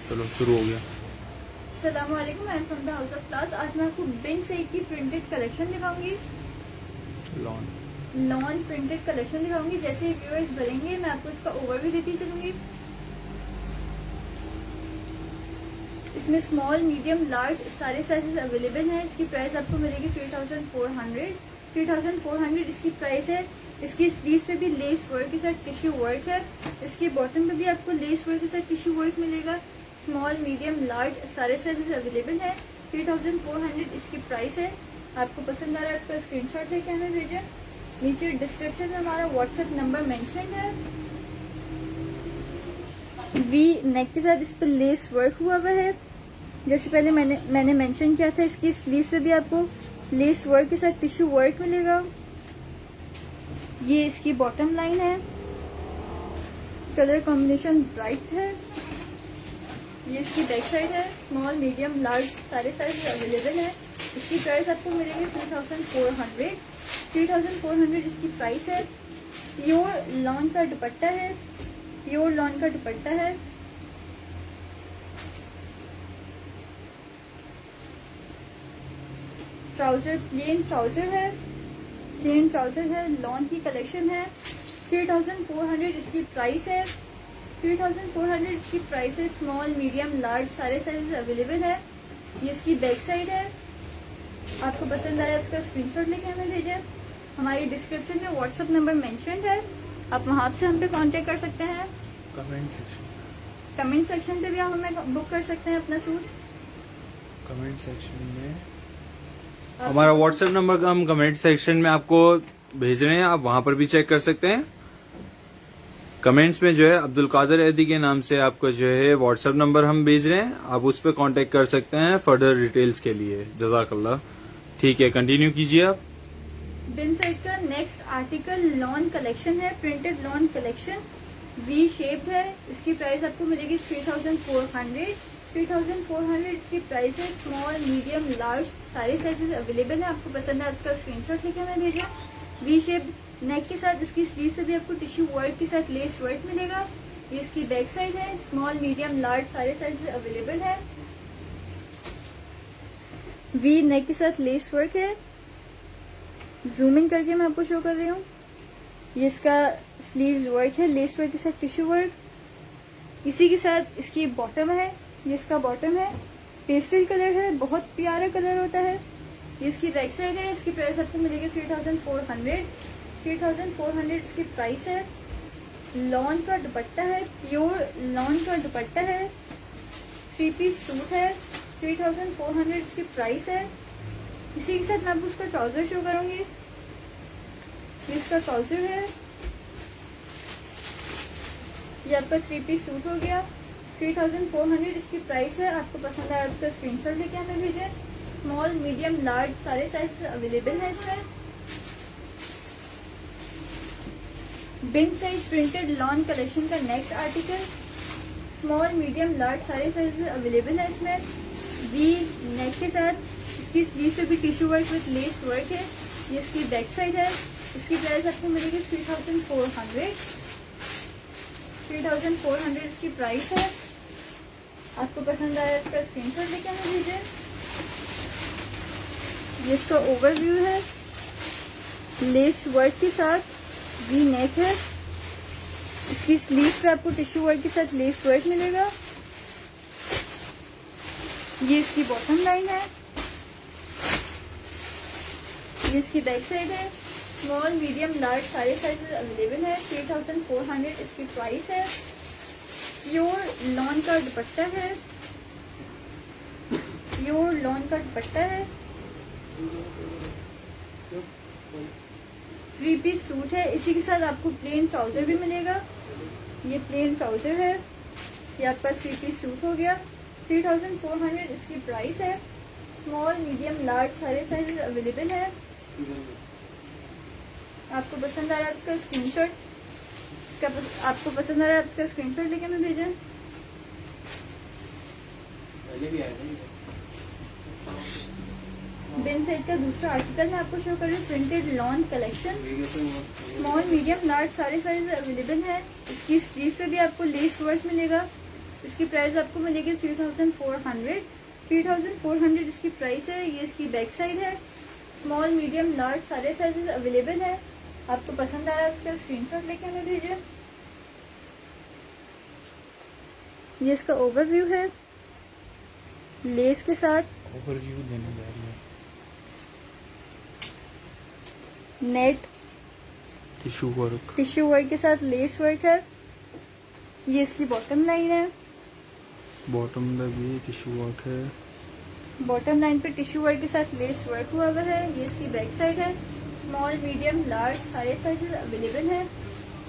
चलो शुरू हो गया। अस्सलामुअलैकुम, I am from the house of class. आज मैं आपको बिन सईद की प्रिंटेड कलेक्शन दिखाऊंगी। लॉन प्रिंटेड कलेक्शन दिखाऊंगी। जैसे व्यूअर्स भरेंगे मैं आपको इसका ओवरव्यू देती चलूंगी। इसमें स्मॉल, मीडियम, लार्ज सारे साइजेस अवेलेबल हैं। इसकी प्राइस आपको मिलेगी 3400 इसकी प्राइस है। इसकी स्लीव पे भी लेस वर्क के साथ टिश्यू वर्क है। इसकी बॉटम पे भी आपको लेस वर्क के साथ टिश्यू वर्क मिलेगा। स्मॉल, मीडियम, लार्ज सारे साइजेस अवेलेबल हैं। 3400 इसकी प्राइस है। आपको पसंद आ रहा है उसका स्क्रीनशॉट लेके हमें भेजें। नीचे डिस्क्रिप्शन में हमारा व्हाट्सएप नंबर मेंशन है। वी नेक के साथ इस पर लेस वर्क हुआ है। जैसे पहले मैंने मेंशन किया था, इसकी स्लीव पे भी आपको लेस वर्क के साथ टिश्यू वर्क मिलेगा। ये इसकी बॉटम लाइन है। कलर कॉम्बिनेशन ब्राइट है। ये इसकी बैक साइड है। स्मॉल, मीडियम, लार्ज सारे साइज अवेलेबल है। इसकी प्राइस आपको मिलेगी 3400 इसकी प्राइस है। प्योर लॉन का दुपट्टा है। प्योर लॉन का दुपट्टा है। ट्राउजर प्लेन ट्राउजर है। प्लेन ट्राउजर है। लॉन की कलेक्शन है। 3400 इसकी प्राइस है। 3400 इसकी प्राइस है। स्मॉल, मीडियम, लार्ज सारे साइज अवेलेबल है। ये इसकी बैक साइड है। आपको पसंद आया उसका स्क्रीनशॉट लेके हमें भेजें। हमारी डिस्क्रिप्शन में व्हाट्सएप नंबर मेंशन है। आप वहां से हम पे कांटेक्ट कर सकते हैं। कमेंट सेक्शन पे भी आप हमें बुक कर सकते हैं अपना सूट। कमेंट सेक्शन में हमारा व्हाट्सएप नंबर का हम कमेंट सेक्शन में आपको भेज रहे हैं, आप वहां पर भी चेक कर सकते हैं। कमेंट्स में जो है अब्दुल कादिर ऐदी के नाम से आपको जो है व्हाट्सएप नंबर हम भेज रहे हैं, आप उस पर कांटेक्ट कर सकते हैं फर्दर डिटेल्स के लिए। जज़ाकल्लाह। ठीक है, कंटिन्यू कीजिए आप। बिन साइड का नेक्स्ट आर्टिकल लॉन कलेक्शन है। Printed lawn collection V shaped है। इसकी प्राइस आपको मिलेगी 3400 इसकी प्राइस है। स्मॉल, मीडियम, लार्ज सारे साइजेस अवेलेबल है। आपको पसंद है उसका स्क्रीनशॉट लेके हमें भेजें। वी शेप नेक के साथ इसकी स्लीव पे भी आपको टिश्यू वर्क के साथ लेस वर्क मिलेगा। ये इसकी बैक साइड है। स्मॉल, मीडियम, लार्ज सारे साइजेस अवेलेबल है। वी नेक के साथ लेस वर्क है। जूमिंग करके मैं आपको शो कर रही हूँ। ये इसका स्लीव्स वर्क है, लेस वर्क के साथ टिश्यू वर्क। इसी के साथ इसकी बॉटम है। ये इसका बॉटम है। पेस्टल कलर है, बहुत प्यारा कलर होता है। ये इसकी बैक साइड है। इसकी प्राइस आपको मिलेगी 3400 इसकी प्राइस है। लॉन का दुपट्टा है। प्योर लॉन का दुपट्टा है। 3 पीस सूट है। 3400 इसकी प्राइस है। इसी के साथ मैं आपको उसका ट्राउजर शो करूंगी। ये इसका ट्राउजर है। ये आपका 3 पीस सूट हो गया। 3400 इसकी प्राइस है। आपको पसंद आया उसका स्क्रीनशॉट लेके हमें भेजें। स्मॉल, मीडियम, लार्ज सारे साइज अवेलेबल है इसमें। बिन साइड प्रिंटेड लॉन कलेक्शन का next article small, medium, large सारे साइज अवेलेबल है इसमें। वी नेक के साथ इसकी स्लीव पे भी tissue work with lace work है। ये इसकी बैक साइड है। इसकी प्राइस आपको मिलेगी 3400 इसकी प्राइस है। आपको पसंद आया इसका स्क्रीनशॉट लेके हमें भेजें। ये इसका ओवरव्यू है। लेस वर्क के साथ वी नेक है। इसकी स्लीव पे आपको टिश्यू वर्क के साथ लेस वर्क मिलेगा। ये इसकी बॉटम लाइन है। ये इसकी बैक साइड है। स्मॉल, मीडियम, लार्ज सारे साइजेस अवेलेबल है। 3400 इसकी प्राइस है। प्योर लॉन का दुपट्टा है। प्योर लॉन का दुपट्टा है। 3 पीस सूट है। इसी के साथ आपको प्लेन ट्राउजर भी मिलेगा। ये प्लेन ट्राउजर है। ये आपका 3 पीस सूट हो गया। 3400 इसकी प्राइस है। स्मॉल, मीडियम, लार्ज सारे साइजेस अवेलेबल है। आपको पसंद आ रहा है उसका स्क्रीनशॉट लेके हमें भेजें। बिन साइड का दूसरा आर्टिकल मैं आपको शो कर रही हूँ। Printed lawn collection small, medium, large सारे साइज अवेलेबल है। इसकी स्लीव पे भी आपको लेस वर्क मिलेगा। इसकी प्राइस आपको मिलेगी 3400। 3400 इसकी प्राइस है। ये इसकी बैक साइड है। स्मॉल मीडियम लार्ज सारे साइजेस अवेलेबल है। आपको पसंद आया उसका स्क्रीनशॉट लेके हमें भेजिए। ये इसका ओवरव्यू है लेस के साथ। ओवरव्यू देने जा रही है। Net tissue work, tissue work के साथ लेस वर्क है। ये इसकी बॉटम लाइन है। बॉटम में भी टिश्यू वर्क है। बॉटम लाइन पे टिश्यू वर्क के साथ लेस वर्क हुआ हुआ है। ये इसकी बैक साइड है। स्मॉल मीडियम लार्ज सारे साइजेस अवेलेबल है।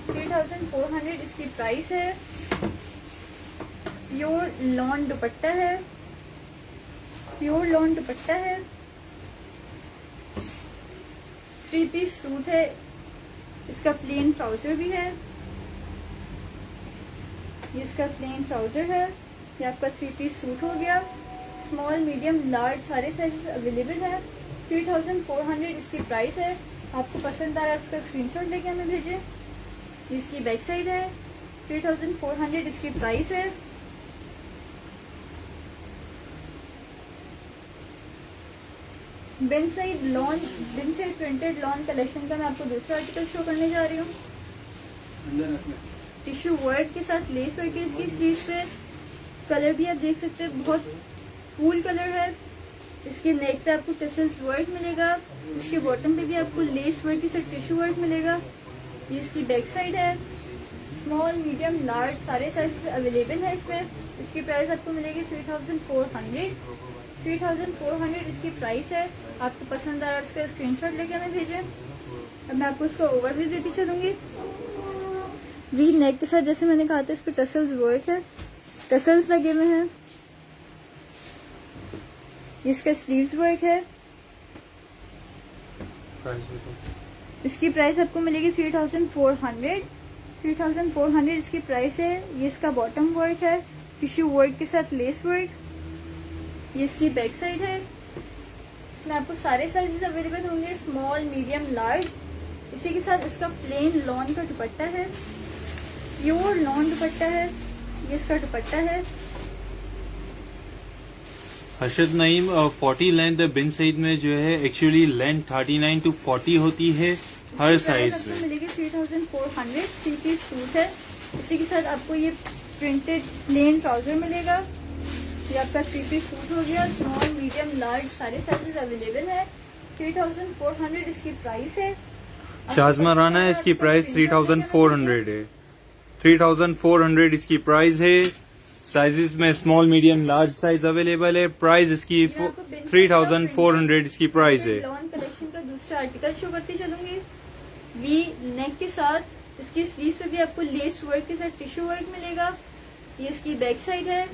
3400 इसकी प्राइस है। प्योर लॉन दुपट्टा है। प्योर लॉन दुपट्टा है। 3 पीस सूट है। इसका प्लेन ट्राउजर भी है। ये इसका प्लेन ट्राउजर है। ये आपका 3 पीस सूट हो गया। स्मॉल मीडियम लार्ज सारे साइजेस अवेलेबल है। 3400 इसकी प्राइस है। आपको पसंद आ रहा है उसका स्क्रीनशॉट लेके हमें भेजिए। इसकी बैक साइड है। 3400 इसकी प्राइस है। बिन साइड प्रिंटेड लॉन कलेक्शन का मैं आपको दूसरा आर्टिकल शो करने जा रही हूँ। टिश्यू वर्क के साथ लेस वर्क है इसकी स्लीव पे। कलर भी आप देख सकते हैं, बहुत कूल कलर है। इसके नेक पे आपको टसल्स वर्क मिलेगा। इसके बॉटम पे भी आपको लेस वर्क के साथ टिश्यू वर्क मिलेगा। ये इसकी बैक साइड है। स्मॉल मीडियम लार्ज सारे साइज अवेलेबल है इसमें। इसकी प्राइस आपको मिलेगी 3400। 3400 इसकी प्राइस है। आपको पसंद आ रहा है उसका स्क्रीनशॉट लेके हमें भेजें। अब मैं आपको उसका ओवरव्यू देती चलूंगी। वी नेक के साथ जैसे मैंने कहा था इस पे टसल्स वर्क है। टसल्स लगे हुए हैं। इसका स्लीव्स वर्क है। इसकी प्राइस आपको मिलेगी 3400। 3400 इसकी प्राइस है। ये इसका बॉटम वर्क है टिश्यू वर्क के साथ लेस वर्क। ये इसकी बैक साइड है। इसमें आपको सारे साइजेस अवेलेबल होंगे, स्मॉल मीडियम लार्ज। इसी के साथ इसका प्लेन लॉन का दुपट्टा है। प्योर लॉन दुपट्टा है। ये इसका दुपट्टा है। हर्षद नईम 40 लेंथ बिन सईद में जो है एक्चुअली लेंथ 39 to 40 होती है हर साइज आपको में। मिलेगी 3400। 3 पीस सूट है। इसी के साथ आपको ये प्रिंटेड प्लेन ट्राउजर मिलेगा। ये आपका 3 पीस सूट हो गया। स्मॉल मीडियम लार्ज सारे साइजेस अवेलेबल है। 3400 इसकी प्राइस है। शाजमा राना है, इसकी प्राइस 3400 है। 3400 इसकी प्राइस है। साइजेस में small medium large size available है। प्राइस इसकी 3400 इसकी प्राइस है। लॉन कलेक्शन का दूसरा आर्टिकल शो करती चलूंगी। वी नेक के साथ इसकी स्लीव पे भी आपको लेस वर्क के साथ टिश्यू वर्क मिलेगा। ये इसकी बैक साइड है।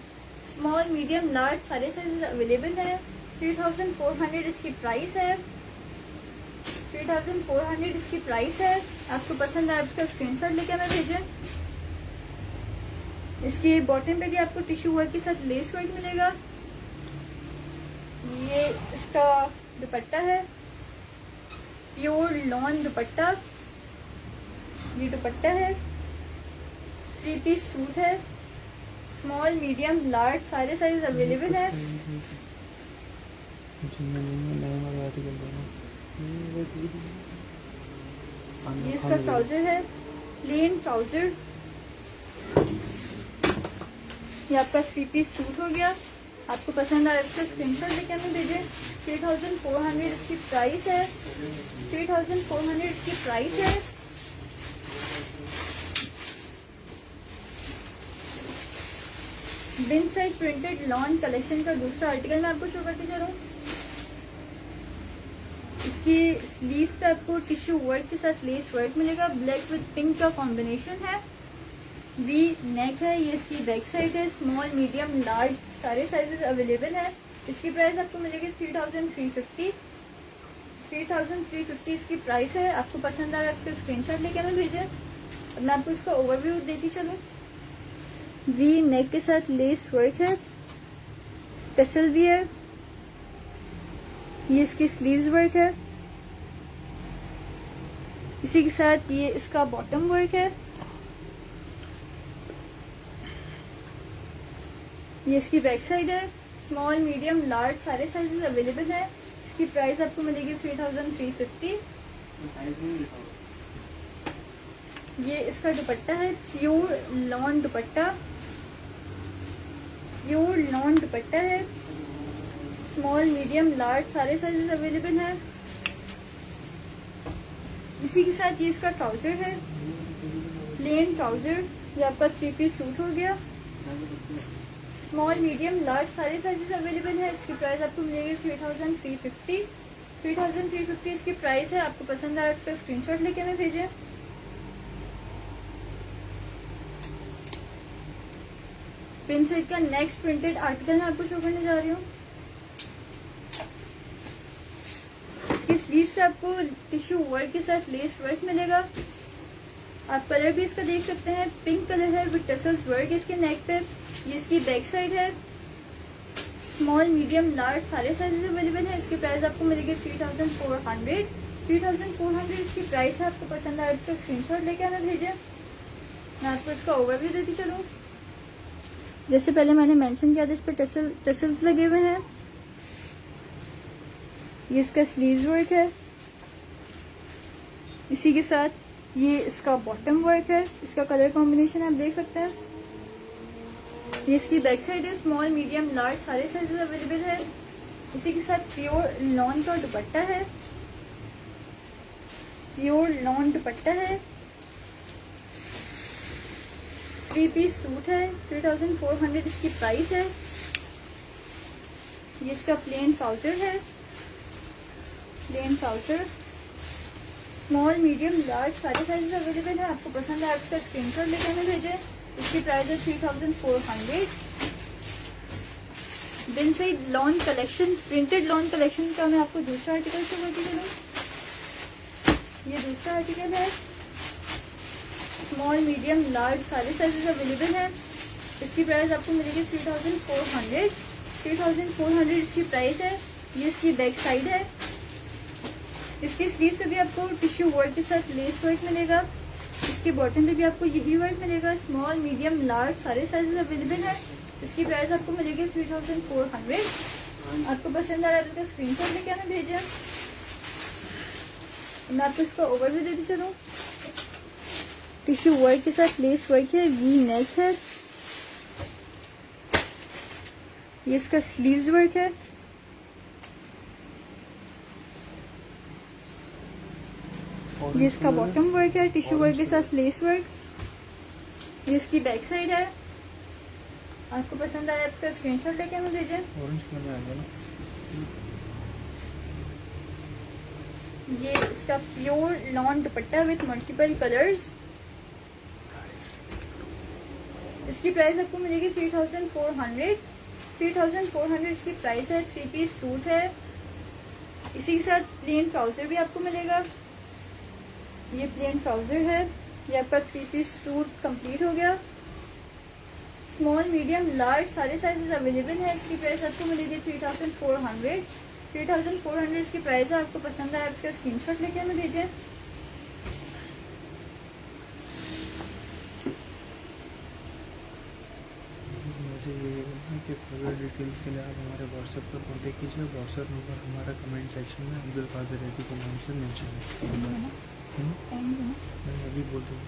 स्मॉल मीडियम लार्ज सारे साइजेस अवेलेबल है। 3400 इसकी प्राइस है। 3400 इसकी प्राइस है। आपको पसंद आए इसका स्क्रीनशॉट लेके हमें भेजें। इसकी बॉटम पे भी आपको टिश्यू वर्क के साथ लेस वर्क मिलेगा। ये इसका दुपट्टा है। प्योर लॉन दुपट्टा। ये दुपट्टा है। 3 पीस सूट है। स्मॉल मीडियम लार्ज सारे साइज अवेलेबल है। ये इसका ट्राउजर है, प्लेन ट्राउजर। ये आपका 3 पीस सूट हो गया। आपको पसंद आया इसका स्क्रीनशॉट लेके हमें भेजें। 3400 इसकी प्राइस है। 3400 इसकी प्राइस है। बिन साइड प्रिंटेड लॉन कलेक्शन का दूसरा आर्टिकल मैं आपको शो करती चलूं। इसकी स्लीव्स पे आपको टिश्यू वर्क के साथ लेस वर्क मिलेगा। ब्लैक विद पिंक का कॉम्बिनेशन है। वी नेक है। ये इसकी बैक साइड है। स्मॉल मीडियम लार्ज सारे साइजेस अवेलेबल है। इसकी प्राइस आपको मिलेगी 3350। 3350 इसकी प्राइस है। आपको पसंद आ रहा है इसका स्क्रीनशॉट लेके हमें भेजें। अब मैं आपको इसका ओवरव्यू देती चलूं। वी नेक के साथ लेस वर्क है। टसल भी है। ये इसकी स्लीव्स वर्क है। इसी के साथ ये इसका बॉटम वर्क है। ये इसकी बैक साइड है। स्मॉल मीडियम लार्ज सारे साइजेस अवेलेबल है। इसकी प्राइस आपको मिलेगी 3350। ये इसका दुपट्टा है, प्योर लॉन दुपट्टा, प्योर लॉन दुपट्टा है। स्मॉल मीडियम लार्ज सारे साइजेस अवेलेबल है। इसी के साथ ये इसका ट्राउजर है, प्लेन ट्राउजर। ये आपका 3 पीस सूट हो गया। स्मॉल मीडियम लार्ज सारे साइजेस अवेलेबल है। इसकी प्राइस आपको मिलेगी 3350। 3350 इसकी प्राइस है। आपको पसंद आया इसका स्क्रीनशॉट लेके हमें भेजें। प्रिंसेस का नेक्स्ट प्रिंटेड आर्टिकल मैं आपको शो करने जा रही हूँ। इसकी स्लीव्स पे आपको टिश्यू वर्क के साथ लेस वर्क मिलेगा। आप कलर भी इसका देख सकते हैं, पिंक कलर है विद टसल्स वर्क इसके नेक पे। ये इसकी बैक साइड है। स्मॉल मीडियम लार्ज सारे साइजेस अवेलेबल है। इसकी प्राइस आपको मिलेगी 3400। 3400 इसकी प्राइस है। आपको पसंद आए इसका स्क्रीनशॉट लेके हमें भेजें। मैं आपको इसका ओवरव्यू देती चलूँ। जैसे पहले मैंने मेंशन किया था, इस पे टसल्स लगे हुए हैं। ये इसका स्लीव्स वर्क है। इसी के साथ ये इसका बॉटम वर्क है। इसका कलर कॉम्बिनेशन आप देख सकते हैं। ये इसकी बैक साइड है। स्मॉल मीडियम लार्ज सारे साइजेस अवेलेबल है। इसी के साथ प्योर लॉन का दुपट्टा है, प्योर लॉन दुपट्टा है। 3 पीस सूट है। 3400 इसकी प्राइस है। ये इसका प्लेन ट्राउजर है, plane trouser. Small medium large सारे साइजेस अवेलेबल है। आपको पसंद है इसका स्क्रीनशॉट लेके हमें भेजें। इसकी प्राइस है 3400। दिन से lawn collection, printed lawn collection का मैं आपको दूसरा आर्टिकल शो करती चलूँ। ये दूसरा आर्टिकल है। स्मॉल मीडियम लार्ज सारे साइजेस अवेलेबल है। इसकी प्राइस आपको मिलेगी 3400। 3400 इसकी प्राइस है। ये इसकी बैक साइड है। इसकी स्लीव पे भी आपको टिश्यू वर्क के साथ लेस वर्क मिलेगा। इसके बॉटम पे भी आपको यही वर्क मिलेगा। स्मॉल मीडियम लार्ज सारे साइजेस अवेलेबल है। इसकी प्राइस आपको मिलेगी 3400। आपको पसंद आ रहा है तो इसका स्क्रीनशॉट लेके हमें भेजें। मैं आपको इसका ओवरव्यू देती चलूँ। टिश्यू वर्क के साथ लेस वर्क है, वी नेक है। ये इसका स्लीव्स वर्क है। ये इसका बॉटम वर्क है, टिश्यू वर्क के साथ लेस वर्क। ये इसकी बैक साइड है। आपको पसंद आया इसका स्क्रीनशॉट लेके हमें भेजें। ऑरेंज कलर में आएगा ना। ये इसका pure lawn dupatta with multiple colours. इसकी प्राइस आपको मिलेगी 3400। 3400 इसकी प्राइस है। 3 पीस सूट है। इसी के साथ प्लेन ट्राउजर भी आपको मिलेगा। ये प्लेन ट्राउजर है। ये आपका 3 पीस सूट कंप्लीट हो गया। स्मॉल मीडियम लार्ज सारे साइजेस अवेलेबल है। इसकी प्राइस आपको मिलेगी 3400। 3400 इसकी प्राइस है। आपको पसंद आया इसका स्क्रीनशॉट लेके हमें भेजें। कि फर्दर डिटेल्स के लिए आप हमारे व्हाट्सएप पर कॉन्टेक्ट कीजिए। व्हाट्सएप नंबर हमारा कमेंट सेक्शन में अब्दुल कादिर रैदी के नाम से मेंशन है। मैं अभी बोल दूँ,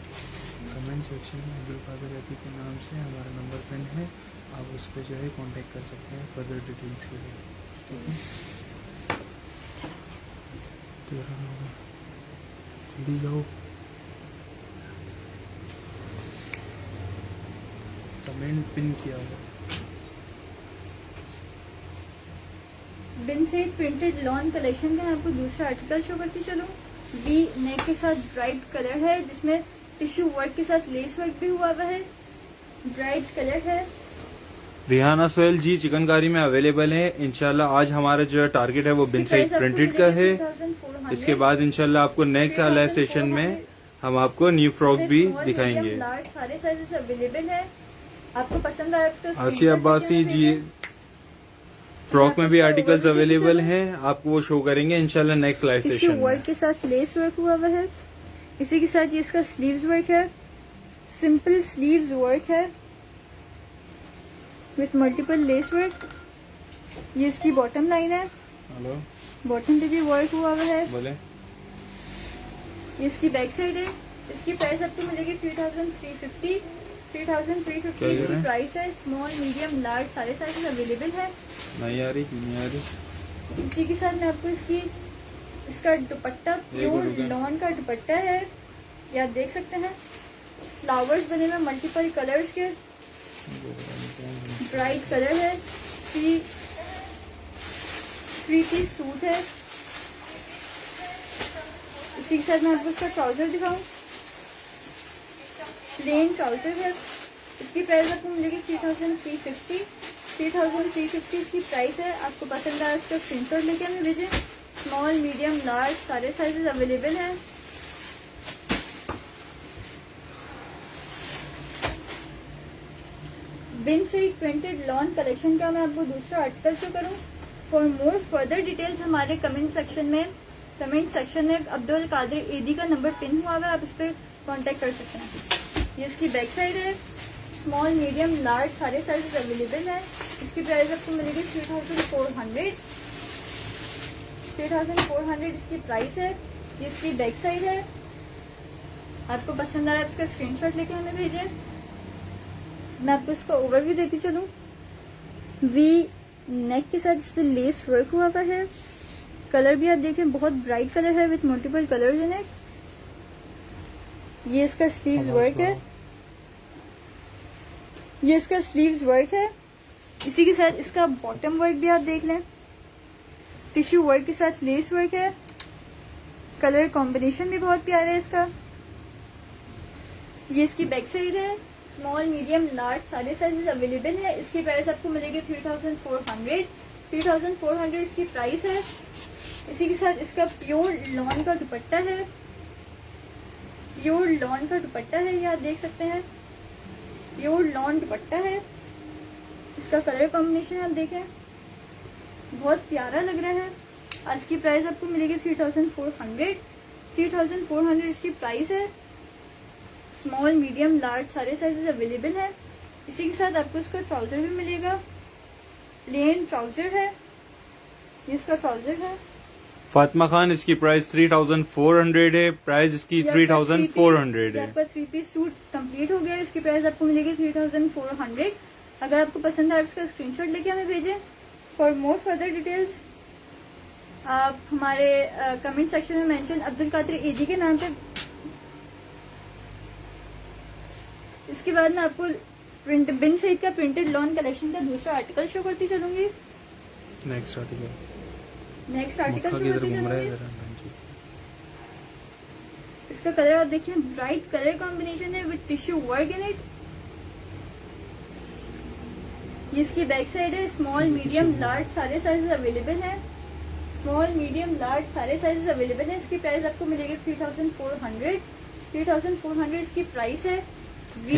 कमेंट सेक्शन में अब्दुल कादिर रैदी के नाम से हमारा नंबर पिन है। आप उस पर जो है कांटेक्ट कर सकते हैं फर्दर डिटेल्स के लिए। ठीक है, जल्दी जाओ, कमेंट पिन किया हुआ। बिन से प्रिंटेड लॉन कलेक्शन का मैं आपको दूसरा आर्टिकल शो करती चलूँ। वी नेक के साथ ब्राइट कलर है, जिसमें टिश्यू वर्क के साथ लेस वर्क भी हुआ है। ब्राइट कलर है। रिहाना सोहेल जी चिकनकारी में अवेलेबल है। इंशाल्लाह आज हमारा जो है टारगेट है वो बिन से प्रिंटेड का है। इसके बाद इंशाल्लाह आपको नेक्स्ट वाला सेशन में हम आपको न्यू फ्रॉक भी दिखाएंगे। लार्ज सारे साइजेस अवेलेबल है। आपको पसंद आया तो आसिया अब्बासी जी फ्रॉक में भी आर्टिकल्स अवेलेबल हैं। आपको वो शो करेंगे इंशाल्लाह next live tissue session work में। के साथ लेस वर्क हुआ है। इसी के साथ ये इसका स्लीव्स वर्क है। सिंपल स्लीव्स वर्क है। With multiple lace work. ये इसकी बॉटम लाइन है, हेलो बॉटम पे भी वर्क हुआ हुआ है। बोले ये इसकी बैक साइड है। इसकी प्राइस आपको मिलेगी 3350। 3350 क्या कह रहे इसकी हैं? प्राइस है। स्मॉल मीडियम लार्ज सारे साइज अवेलेबल है। नहीं आ रही, क्यों नहीं आ रही? इसी के साथ मैं आपको इसका दुपट्टा प्योर रुके। लॉन का दुपट्टा है, ये आप देख सकते हैं। फ्लावर्स बने हुए मल्टीपल कलर्स के, ब्राइट कलर है। थ्री पीस सूट है। इसी के साथ मैं आपको इसका ट्राउजर दिखाऊं। प्लेन ट्राउजर है। इसकी प्राइस आपको मिलेगी 3350। 3350 इसकी प्राइस है। आपको पसंद आया इसका स्क्रीनशॉट लेके हमें भेजें। स्मॉल मीडियम लार्ज सारे साइजेस अवेलेबल हैं। बिन से प्रिंटेड लॉन कलेक्शन का मैं आपको दूसरा आर्टिकल शो करूं। फॉर मोर फर्दर डिटेल्स हमारे कमेंट सेक्शन में अब्दुल कादिर एदी का नंबर पिन हुआ हुआ है, आप इस पर कॉन्टेक्ट कर सकते हैं। ये इसकी बैक साइड है। स्मॉल मीडियम लार्ज सारे साइजेस अवेलेबल हैं। इसकी प्राइस आपको मिलेगी 3400। 3400 इसकी प्राइस है। ये इसकी बैक साइड है। आपको पसंद आ रहा है इसका स्क्रीनशॉट लेके हमें भेजें। मैं आपको इसका ओवरव्यू देती चलूं। वी नेक के साथ इस पे लेस वर्क हुआ हुआ है। कलर भी आप देखें बहुत ब्राइट कलर है with multiple colours in it. ये इसका स्लीव्स वर्क है। ये इसका स्लीव्स वर्क है। इसी के साथ इसका बॉटम वर्क भी आप देख लें। टिश्यू वर्क के साथ लेस वर्क है। कलर कॉम्बिनेशन भी बहुत प्यारा है इसका। ये इसकी बैक साइड है। स्मॉल मीडियम लार्ज सारे साइजेस अवेलेबल है। इसकी प्राइस आपको मिलेगी 3400। 3400 इसकी प्राइस है। इसी के साथ इसका प्योर लॉन का दुपट्टा है। प्योर लॉन का दुपट्टा है, ये आप देख सकते हैं। प्योर लॉन दुपट्टा है। इसका कलर कॉम्बिनेशन आप देखें बहुत प्यारा लग रहा है। और इसकी प्राइस आपको मिलेगी 3400। 3400 इसकी प्राइस है। स्मॉल मीडियम लार्ज सारे साइजेस अवेलेबल है। इसी के साथ आपको इसका ट्राउजर भी मिलेगा। प्लेन ट्राउजर है। ये इसका ट्राउजर है। फातिमा खान, इसकी प्राइस 3400 है। प्राइस इसकी 3400 है। आपका 3 पीस सूट कंप्लीट हो गया। इसकी प्राइस आपको मिलेगी 3400। अगर आपको पसंद आए इसका स्क्रीनशॉट लेके हमें भेजें। फॉर मोर फर्दर डिटेल्स आप हमारे कमेंट सेक्शन में मेंशन अब्दुल कादिर एजी के नाम पे। इसके बाद मैं आपको बिन सईद का प्रिंटेड लॉन कलेक्शन का दूसरा आर्टिकल शो करती चलूंगी। नेक्स्ट आर्टिकल शो करती चलूंगी। इसका कलर आप देखिए ब्राइट कलर कॉम्बिनेशन है with tissue work in it. ये इसकी बैक साइड है। स्मॉल मीडियम लार्ज सारे साइजेस अवेलेबल है। स्मॉल मीडियम लार्ज सारे साइजेस अवेलेबल है। इसकी प्राइस आपको मिलेगी 3400। 3400 इसकी प्राइस है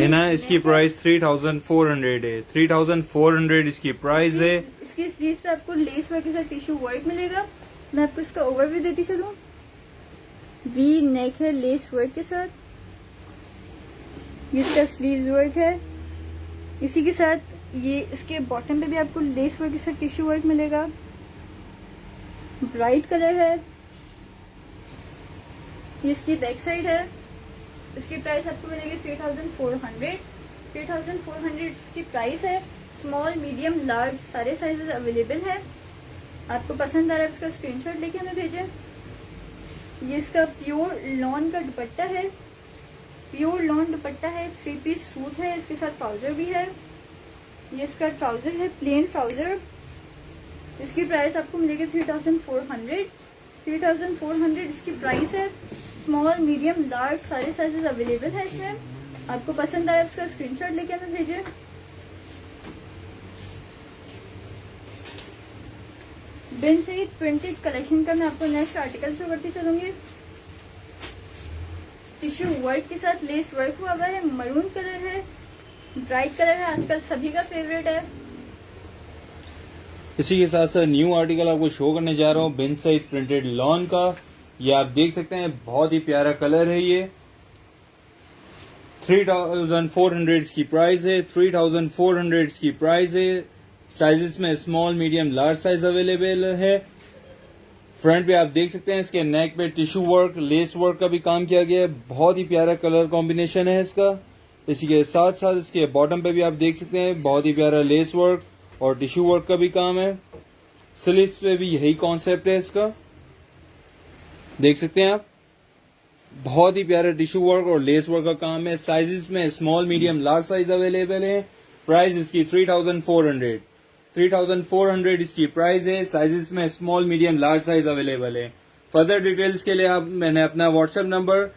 ना। इसकी प्राइस 3400 है। 3400 इसकी प्राइस है। इसकी स्लीव्स पे आपको लेस वर्क के साथ टिश्यू वर्क मिलेगा। मैं आपको इसका ओवरव्यू देती चलूं। वी नेक है लेस वर्क के साथ। ये इसका स्लीव्स वर्क है। इसी के साथ ये इसके बॉटम पे भी आपको लेस वर्क के साथ टिश्यू वर्क मिलेगा। ब्राइट कलर है। ये इसकी बैक साइड है। इसकी प्राइस आपको मिलेगी 3400। 3400 इसकी प्राइस है। स्मॉल मीडियम लार्ज सारे साइजेस अवेलेबल है। आपको पसंद आ रहा है इसका स्क्रीनशॉट लेके हमें भेजें। ये इसका प्योर लॉन का दुपट्टा है। प्योर लॉन दुपट्टा है। 3 पीस सूट है। इसके साथ ट्राउजर भी है। ये इसका ट्राउजर है प्लेन ट्राउजर। इसकी प्राइस आपको मिलेगी 3400। 3400 इसकी प्राइस है। स्मॉल मीडियम लार्ज सारे साइजेस अवेलेबल है इसमें। आपको पसंद आया इसका स्क्रीनशॉट लेके हमें भेजें। बिन से प्रिंटेड कलेक्शन का मैं आपको नेक्स्ट आर्टिकल शो करती चलूंगी। टिश्यू वर्क के साथ लेस वर्क हुआ है। मरून कलर है। ब्राइट कलर है। आजकल सभी का फेवरेट है। इसी के साथ साथ न्यू आर्टिकल आपको शो करने जा रहा हूँ बिन सईद प्रिंटेड लॉन का। ये आप देख सकते हैं बहुत ही प्यारा कलर है। ये 3400 इसकी प्राइस है। 3400 इसकी प्राइस है। साइजेस में small, medium, large size available है। फ्रंट पे आप देख सकते हैं इसके नेक पे टिश्यू वर्क, लेस वर्क का भी काम किया गया है। बहुत ही प्यारा कलर कॉम्बिनेशन है इसका। इसी के साथ साथ इसके बॉटम पे भी आप देख सकते हैं बहुत ही प्यारा लेस वर्क और टिश्यू वर्क का भी काम है। स्लीव्स पे भी यही कॉन्सेप्ट है इसका, देख सकते हैं आप। बहुत ही प्यारा टिश्यू वर्क और लेस वर्क का काम है। साइजेस में small, medium, large size available है। प्राइस इसकी 3400 3400 इसकी प्राइस है। साइजेस में small, medium, large size available है। फर्दर डिटेल्स के लिए मैंने अपना व्हाट्सएप नंबर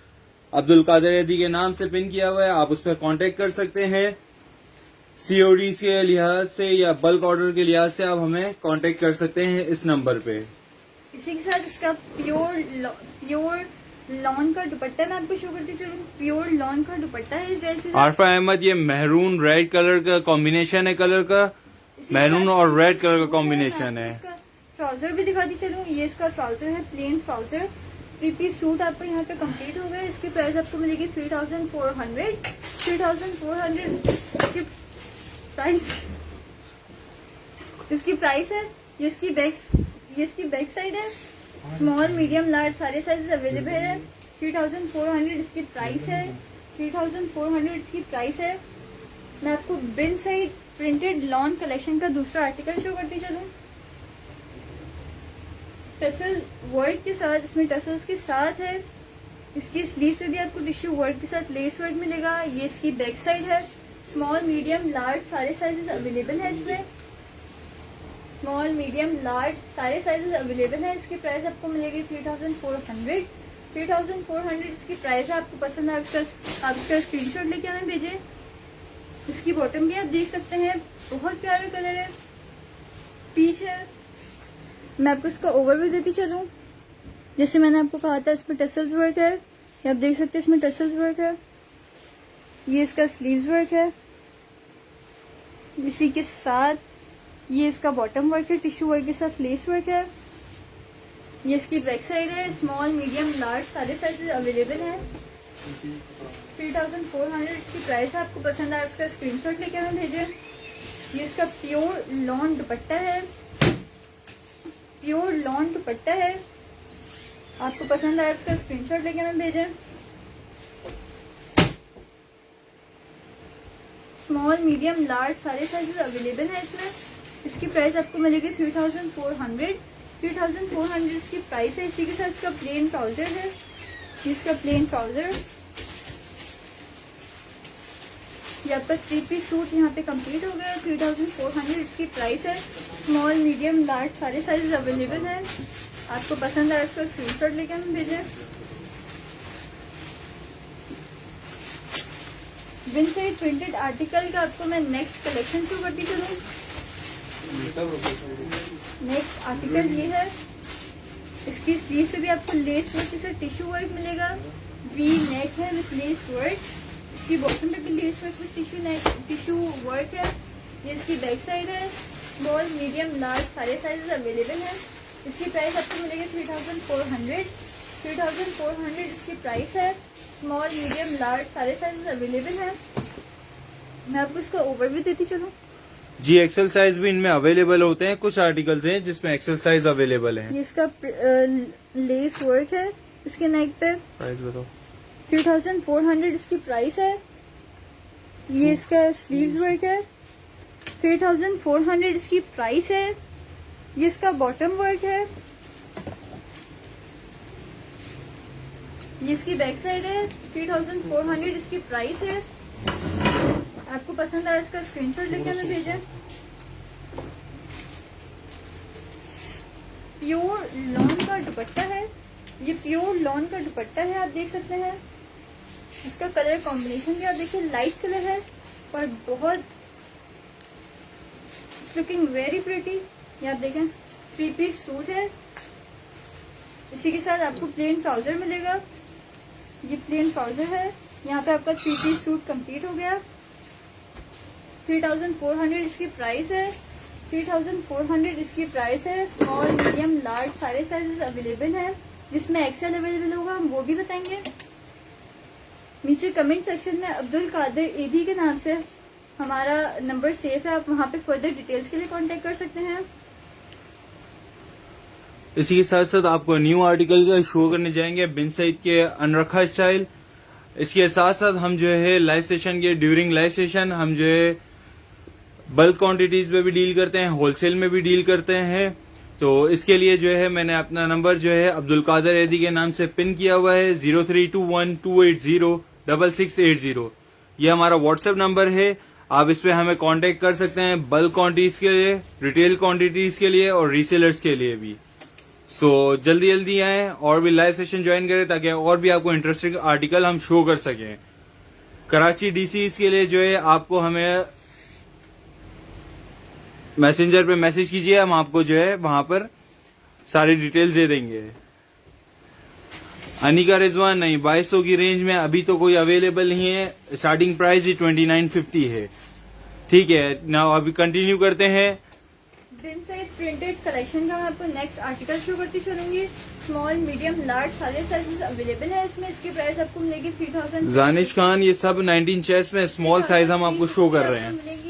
अब्दुल कादिर हैदी के नाम से पिन किया हुआ है, आप उस पर कांटेक्ट कर सकते हैं। सीओडी के लिहाज से या बल्क ऑर्डर के लिहाज से आप हमें कांटेक्ट कर सकते हैं इस नंबर पे। इसी के साथ इसका प्योर लॉन का दुपट्टा मैं आपको शो करती चलूँ। प्योर लॉन का दुपट्टा है इस ड्रेस के साथ। आरफा अहमद, ये मेहरून रेड कलर का कॉम्बिनेशन है, कलर का मेहरून और रेड कलर का कॉम्बिनेशन है। ट्राउजर भी दिखाती चलूँ। ये इसका ट्राउजर है, प्लेन ट्राउजर। 3 पीस सूट आपको यहाँ पे कंप्लीट हो गया। इसकी प्राइस आपको मिलेगी 3400 की प्राइस। इसकी प्राइस है। ये इसकी बैक साइड है। स्मॉल, मीडियम, लार्ज सारे साइजेस अवेलेबल है। 3400 इसकी प्राइस है। 3400 इसकी प्राइस है। मैं आपको बिन साइड प्रिंटेड लॉन कलेक्शन का दूसरा आर्टिकल शो करती चलूँ। टसल वर्क के साथ, इसमें टसल्स के साथ है। इसकी स्लीव पे भी आपको टिश्यू वर्क के साथ लेस वर्क मिलेगा। ये इसकी बैक साइड है। स्मॉल, मीडियम, लार्ज सारे साइजेस अवेलेबल है इसमें। स्मॉल, मीडियम, लार्ज सारे साइजेस अवेलेबल है। इसकी प्राइस आपको मिलेगी 3400 3400 इसकी प्राइस है। आपको पसंद है आप इसका स्क्रीनशॉट लेके हमें भेजें। इसकी बॉटम भी आप देख सकते हैं, बहुत प्यारा कलर है, पीच है। मैं आपको इसका ओवरव्यू देती चलूं। जैसे मैंने आपको कहा था इसमें टसल्स वर्क है, ये आप देख सकते हैं इसमें टसल्स वर्क है। ये इसका स्लीव्स वर्क है। इसी के साथ ये इसका बॉटम वर्क है, टिश्यू वर्क के साथ लेस वर्क है। ये इसकी बैक साइड है। स्मॉल, मीडियम, लार्ज सारे साइजेस अवेलेबल हैं। 3400 इसकी प्राइस है। आपको पसंद आया उसका स्क्रीनशॉट लेके हमें भेजें। ये इसका प्योर लॉन दुपट्टा है। प्योर लॉन दुपट्टा है। आपको पसंद आया उसका स्क्रीनशॉट लेके हमें भेजें। स्मॉल, मीडियम, लार्ज सारे साइजेस अवेलेबल हैं इसमें। इसकी प्राइस आपको मिलेगी 3400 3400 इसकी प्राइस है। इसी के साथ इसका प्लेन ट्राउजर है। इसका प्लेन ट्राउजर, ये आपका 3 पीस सूट यहाँ पे कंप्लीट हो गया। 3400 इसकी प्राइस है। स्मॉल, मीडियम, लार्ज सारे साइजेस अवेलेबल हैं। आपको पसंद आया उसका स्क्रीनशॉट लेके हमें भेजें। विन साइड प्रिंटेड आर्टिकल का आपको मैं नेक्स्ट कलेक्शन शो करती चलूँ। नेक्स्ट आर्टिकल ये है। इसकी स्लीव पे भी आपको लेस वर्क से टिश्यू वर्क मिलेगा। वी नेक है विथ लेस वर्क। इसकी बॉटम पे भी lace work with tissue work है। ये इसकी बैक साइड है। स्मॉल, मीडियम, लार्ज सारे साइजेस अवेलेबल हैं। इसकी प्राइस आपको मिलेगी 3400 3400 इसकी प्राइस है। स्मॉल, मीडियम, लार्ज सारे साइजेस अवेलेबल हैं। मैं आपको इसका ओवरव्यू देती चलूँ। जी, एक्सेल साइज भी इनमें अवेलेबल होते हैं। कुछ आर्टिकल्स हैं जिसमें एक्सेल साइज अवेलेबल है। ये इसका लेस वर्क है इसके नेक पे। प्राइस बताओ। 3400 इसकी प्राइस है। ये इसका स्लीव्स वर्क है। 3400 इसकी प्राइस है। ये इसका बॉटम वर्क है। ये इसकी बैक साइड है। 3400 इसकी प्राइस है। आपको पसंद आया इसका स्क्रीनशॉट लेके हमें भेजें। प्योर लॉन का दुपट्टा है। ये प्योर लॉन का दुपट्टा है, आप देख सकते हैं। इसका कलर कॉम्बिनेशन भी आप देखिए, लाइट कलर है पर बहुत लुकिंग वेरी प्रिटी। ये आप देखें, 3 पीस सूट है। इसी के साथ आपको प्लेन ट्राउजर मिलेगा। ये प्लेन ट्राउजर है। यहाँ पे आपका 3 पीस सूट कंप्लीट हो गया। 3400 इसकी प्राइस है। 3400 इसकी प्राइस है। स्मॉल, मीडियम, लार्ज सारे साइजेस अवेलेबल हैं। जिसमें एक्सेल अवेलेबल होगा हम वो भी बताएंगे। नीचे कमेंट सेक्शन में अब्दुल कादिर एदी के नाम से हमारा नंबर सेव है, आप वहाँ पे फर्दर डिटेल्स के लिए कांटेक्ट कर सकते हैं। इसी के साथ साथ आपको न्यू आर्टिकल का शो करने जाएंगे बिन सईद के अनरखा स्टाइल। इसके साथ साथ हम जो है लाइव सेशन के ड्यूरिंग लाइव सेशन हम जो है बल्क क्वांटिटीज में भी डील करते हैं, होलसेल में भी डील करते हैं। तो इसके लिए जो है मैंने अपना नंबर जो है अब्दुल कादिर एदी के नाम से पिन किया हुआ है 0321280680। ये हमारा व्हाट्सएप नंबर है, आप इस पे हमें कांटेक्ट कर सकते हैं बल्क क्वांटिटीज के लिए, रिटेल क्वांटिटीज के लिए और रीसेलर्स के लिए भी। सो जल्दी जल्दी आए और भी लाइव सेशन ज्वाइन करें ताकि और भी आपको इंटरेस्टिंग आर्टिकल हम शो कर सकें। कराची डीसी के लिए जो है आपको हमें मैसेंजर पे मैसेज कीजिए, हम आपको जो है वहां पर सारी डिटेल्स दे देंगे। अनिका रिजवान नहीं, 2200 की रेंज में अभी तो कोई अवेलेबल नहीं है, स्टार्टिंग प्राइस ही 2950 है। ठीक है ना, अभी कंटिन्यू करते हैं। बिन सईद प्रिंटेड कलेक्शन का मैं आपको नेक्स्ट आर्टिकल शो करती चलूंगी। स्मॉल मीडियम लार्ज सारे साइजेस अवेलेबल है इसमें। इसकी प्राइस आपको मिलेगी 3000। जानिश खान, ये सब 19 चेस्ट में स्मॉल साइज हम आपको शो कर रहे हैं। मिलेगी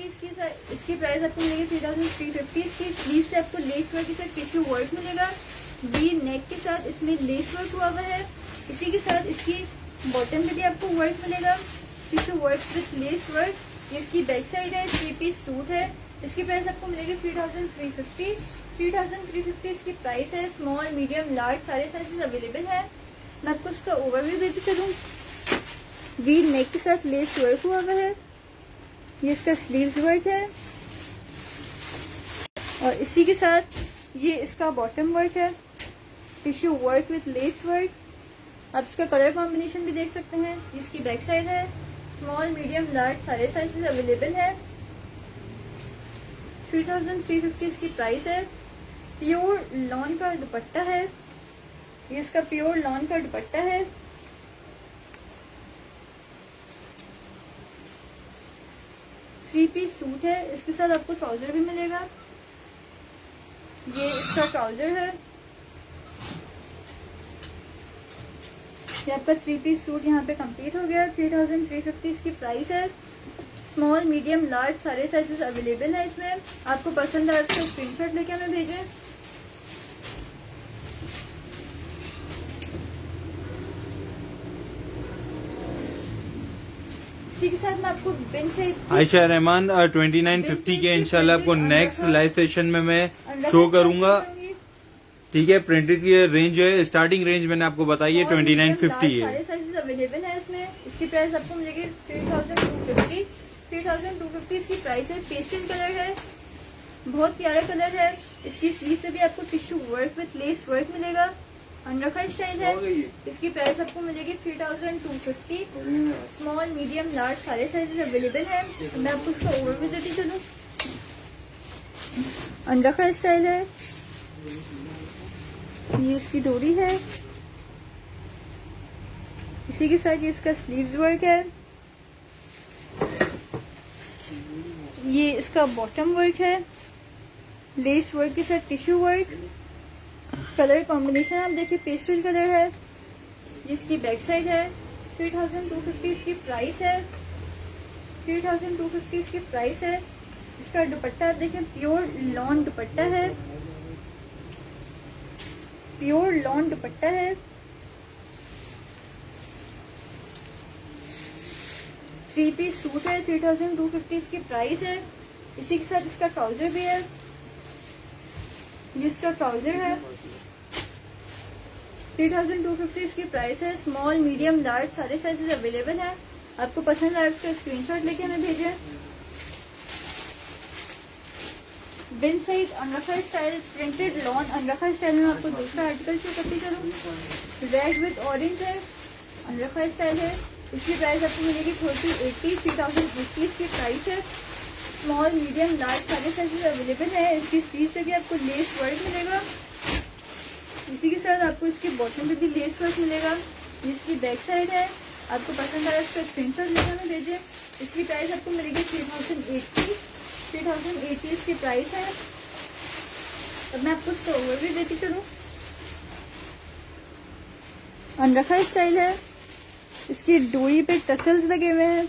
इसकी प्राइस आपको मिलेगी 3350। इसकी स्लीव से आपको लेस वर्क के साथ टिश्यू वर्क मिलेगा, वी नेक के साथ इसमें लेस वर्क हुआ हुआ है। इसी के साथ इसकी बॉटम पे भी आपको वर्क मिलेगा, tissue work with lace work. ये इसकी बैक साइड है, 3 पीस सूट है। इसकी प्राइस आपको मिलेगी 3350। 3350 इसकी प्राइस है। स्मॉल मीडियम लार्ज सारे साइजेस अवेलेबल है। मैं आपको इसका ओवरव्यू देती चलूँ। वी नेक के साथ लेस वर्क हुआ हुआ है, ये इसका स्लीव्स वर्क है और इसी के साथ ये इसका बॉटम वर्क है, tissue work with lace work. आप इसका कलर कॉम्बिनेशन भी देख सकते हैं। इसकी बैक साइड है। स्मॉल मीडियम लार्ज सारे साइजेस अवेलेबल है। 3350 इसकी प्राइस है। प्योर लॉन का दुपट्टा है, ये इसका प्योर लॉन का दुपट्टा है। थ्री पीस सूट है, इसके साथ आपको ट्राउजर भी मिलेगा। ये इसका ट्राउजर है। ये आपका 3 पीस सूट यहाँ पे कंप्लीट हो गया। 3350 इसकी प्राइस है। स्मॉल मीडियम लार्ज सारे साइजेस अवेलेबल है इसमें। आपको पसंद आए तो स्क्रीनशॉट लेके हमें भेजें। इसी के साथ मैं आपको बिन से आयशा रहमान 2950 के इंशाल्लाह आपको नेक्स्ट लाइव सेशन में मैं शो करूंगा। ठीक है, प्रिंटेड की रेंज जो है स्टार्टिंग रेंज मैंने आपको बताई है 2950 है। सारे साइजेस अवेलेबल है इसमें। इसकी प्राइस आपको मिलेगी 3250। 3250 इसकी प्राइस है। पेस्टल कलर है, बहुत प्यारा कलर है। इसकी स्लीव से भी आपको tissue work with lace work मिलेगा, अनरखा स्टाइल है। इसकी प्राइस आपको मिलेगी 3250। स्मॉल मीडियम लार्ज सारे साइजेस अवेलेबल है। मैं आपको इसका ओवरव्यू देती चलूँ। अनरखा स्टाइल है, ये इसकी डोरी है। इसी के साथ ये इसका स्लीव्स वर्क है, ये इसका बॉटम वर्क है, लेस वर्क के साथ टिश्यू वर्क। कलर कॉम्बिनेशन आप देखिए, पेस्टल कलर है। ये इसकी बैक साइड है। 3250 इसकी प्राइस है। 3250 इसकी प्राइस है। इसका दुपट्टा आप देखिए, प्योर लॉन दुपट्टा है, प्योर लॉन दुपट्टा है। 3 पीस सूट है। 3250 इसकी प्राइस है। इसी के साथ इसका ट्राउजर भी है, ये इसका ट्राउजर है। 3250 इसकी प्राइस है। स्मॉल मीडियम लार्ज सारे साइजेस अवेलेबल है। आपको पसंद आए उसका स्क्रीनशॉट लेके हमें भेजें। Bin Saeed angrakha style printed lawn angrakha style में आपको दूसरा आर्टिकल शो करती चलूँ। रेड विथ ऑरेंज है, अनरखा स्टाइल है। इसकी प्राइस आपको मिलेगी 3080। 3050 इसकी प्राइस है। स्मॉल मीडियम लार्ज सारे साइजेस अवेलेबल है। इसकी स्लीव से भी आपको लेस वर्क मिलेगा। इसी के साथ आपको इसके बॉटम पे भी लेस वर्क मिलेगा। इसकी बैक साइड है। आपको पसंद आया इसका स्क्रीनशॉट लेकर हमें भेजें। इसकी प्राइस आपको मिलेगी 3080। 3080 इसकी प्राइस है। अब मैं आपको इसका ओवरव्यू देती चलूँ। अनरखा स्टाइल है, इसकी डोरी पे टसल्स लगे हुए हैं,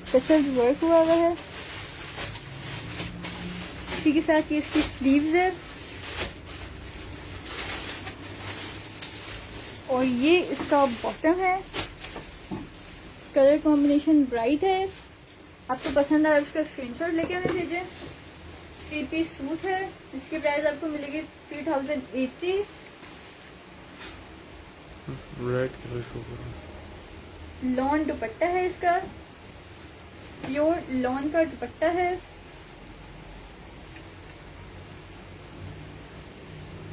टसल्स वर्क हुआ है। इसी के साथ ये इसकी स्लीव्स है और ये इसका बॉटम है। कलर कॉम्बिनेशन ब्राइट है। आपको पसंद आया उसका स्क्रीनशॉट लेके हमें भेजें। 3 पीस सूट है, इसकी प्राइस आपको मिलेगी 3080। रेड कलर शो करो। लॉन दुपट्टा है इसका, प्योर लॉन का दुपट्टा है।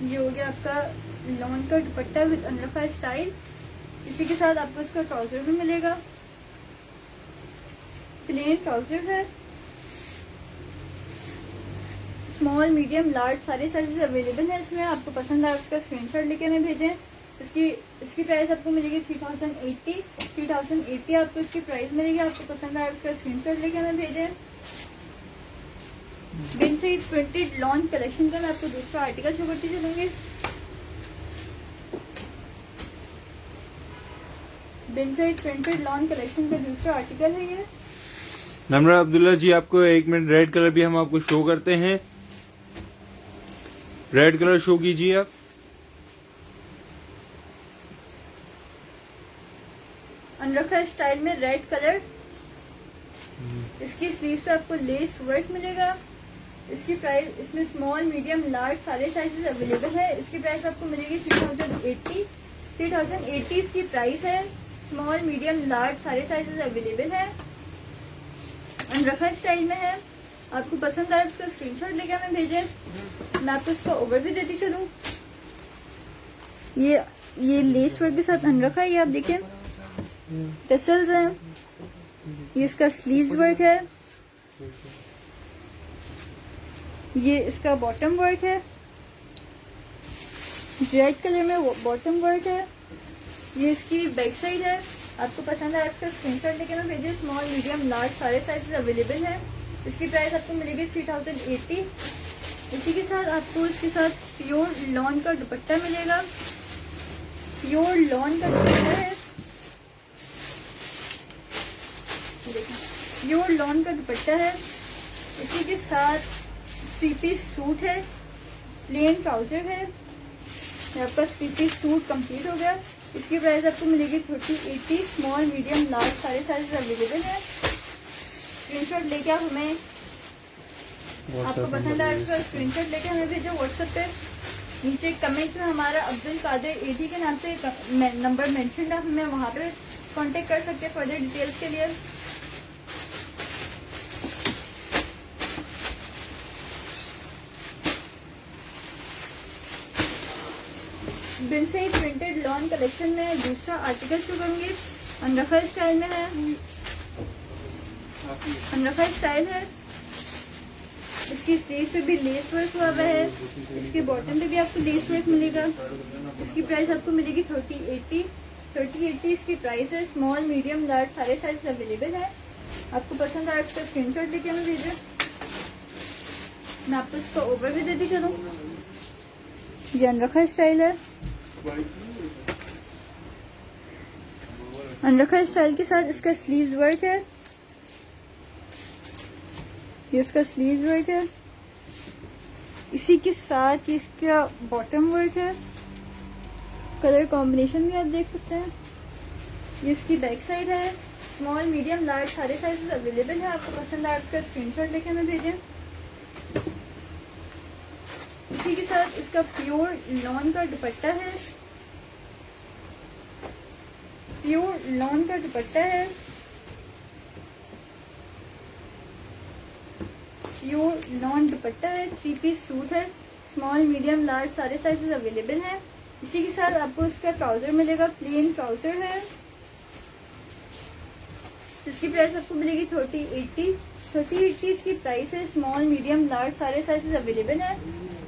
ये हो गया आपका लॉन का दुपट्टा विद अनरफा स्टाइल। इसी के साथ आपको इसका ट्राउजर भी मिलेगा। प्लेन ट्राउजर है, स्मॉल मीडियम लार्ज सारे साइजेस अवेलेबल है इसमें। आपको पसंद आया उसका स्क्रीनशॉट लेके हमें भेजें। इसकी प्राइस आपको मिलेगी 3080 आपको इसकी प्राइस मिलेगी। आपको पसंद आया उसका स्क्रीनशॉट लेके हमें भेजें। बिन से प्रिंटेड लॉन कलेक्शन का मैं आपको दूसरा आर्टिकल शो करती चलूंगी। बिन से प्रिंटेड लॉन कलेक्शन का दूसरा आर्टिकल है ये। नमरा अब्दुल्ला जी, आपको 1 मिनट रेड कलर भी हम आपको शो करते हैं। रेड कलर शो कीजिए आप। अनरखा स्टाइल में रेड कलर। इसकी स्लीव पे आपको लेस वर्क मिलेगा। इसकी प्राइस, इसमें स्मॉल मीडियम लार्ज सारे साइजेस अवेलेबल है। इसकी प्राइस आपको मिलेगी 3080 इसकी प्राइस है। स्मॉल मीडियम लार्ज सारे साइजेस अवेलेबल है। अनरखा स्टाइल में है। आपको पसंद आए उसका स्क्रीनशॉट लेके हमें भेजें। मैं आपको इसका ओवरव्यू देती चलूं। ये लेस वर्क के साथ अनरखा है, ये आप देखें टसल्स हैं। ये इसका स्लीव्स वर्क है। ये इसका बॉटम वर्क है, रेड कलर में बॉटम वर्क है। ये इसकी बैक साइड है। आपको पसंद है इसका स्क्रीनशॉट लेके मैं भेजिए। स्मॉल मीडियम लार्ज सारे साइजेस अवेलेबल है। इसकी प्राइस आपको मिलेगी 3080। इसी के साथ आपको इसके साथ प्योर लॉन का दुपट्टा मिलेगा। प्योर लॉन का दुपट्टा है, प्योर लॉन का दुपट्टा है। इसी के साथ 3 पीस सूट है, प्लेन ट्राउजर है। आपका 3 पीस सूट कंप्लीट हो गया। इसकी प्राइस आपको मिलेगी 3080। स्मॉल मीडियम लार्ज सारे साइज अवेलेबल है। स्क्रीनशॉट लेके आप हमें, आपको पसंद आया उसका स्क्रीनशॉट लेके हमें भेजो व्हाट्सएप पे। नीचे कमेंट्स में हमारा अब्दुल कादिर एजी के नाम से नंबर मेंशन है, हमें वहाँ पे कांटेक्ट कर सकते हैं फर्दर डिटेल्स के लिए। बिन से प्रिंटेड लॉन कलेक्शन में दूसरा आर्टिकल शो करूंगी। अनरखा स्टाइल में है, अनरखा स्टाइल है। इसकी स्लीव पे भी लेस वर्क हुआ है। इसके बॉटम पे भी आपको लेस वर्क मिलेगा। इसकी प्राइस आपको मिलेगी 3080 इसकी प्राइस है। स्मॉल मीडियम लार्ज सारे साइज अवेलेबल है। आपको पसंद आया उसका स्क्रीनशॉट लेके हमें भेजें। मैं आपको इसका ओवरव्यू देती चलूं। ये अनरखा स्टाइल है। अनरखा स्टाइल के साथ इसका स्लीव्स वर्क है। ये इसका स्लीव्स वर्क है। इसी के साथ ये इसका बॉटम वर्क है। कलर कॉम्बिनेशन भी आप देख सकते हैं। ये इसकी बैक साइड है। स्मॉल मीडियम लार्ज सारे साइजेस अवेलेबल है। आपको पसंद आया उसका स्क्रीनशॉट लेके हमें भेजें। इसी के साथ इसका प्योर लॉन का दुपट्टा है। प्योर लॉन का दुपट्टा है। प्योर लॉन दुपट्टा है। 3 पीस सूट है। स्मॉल मीडियम लार्ज सारे साइजेस अवेलेबल हैं। इसी के साथ आपको इसका ट्राउजर मिलेगा। प्लेन ट्राउजर है। इसकी प्राइस आपको मिलेगी 3080 इसकी प्राइस है। स्मॉल मीडियम लार्ज सारे साइजेस अवेलेबल है।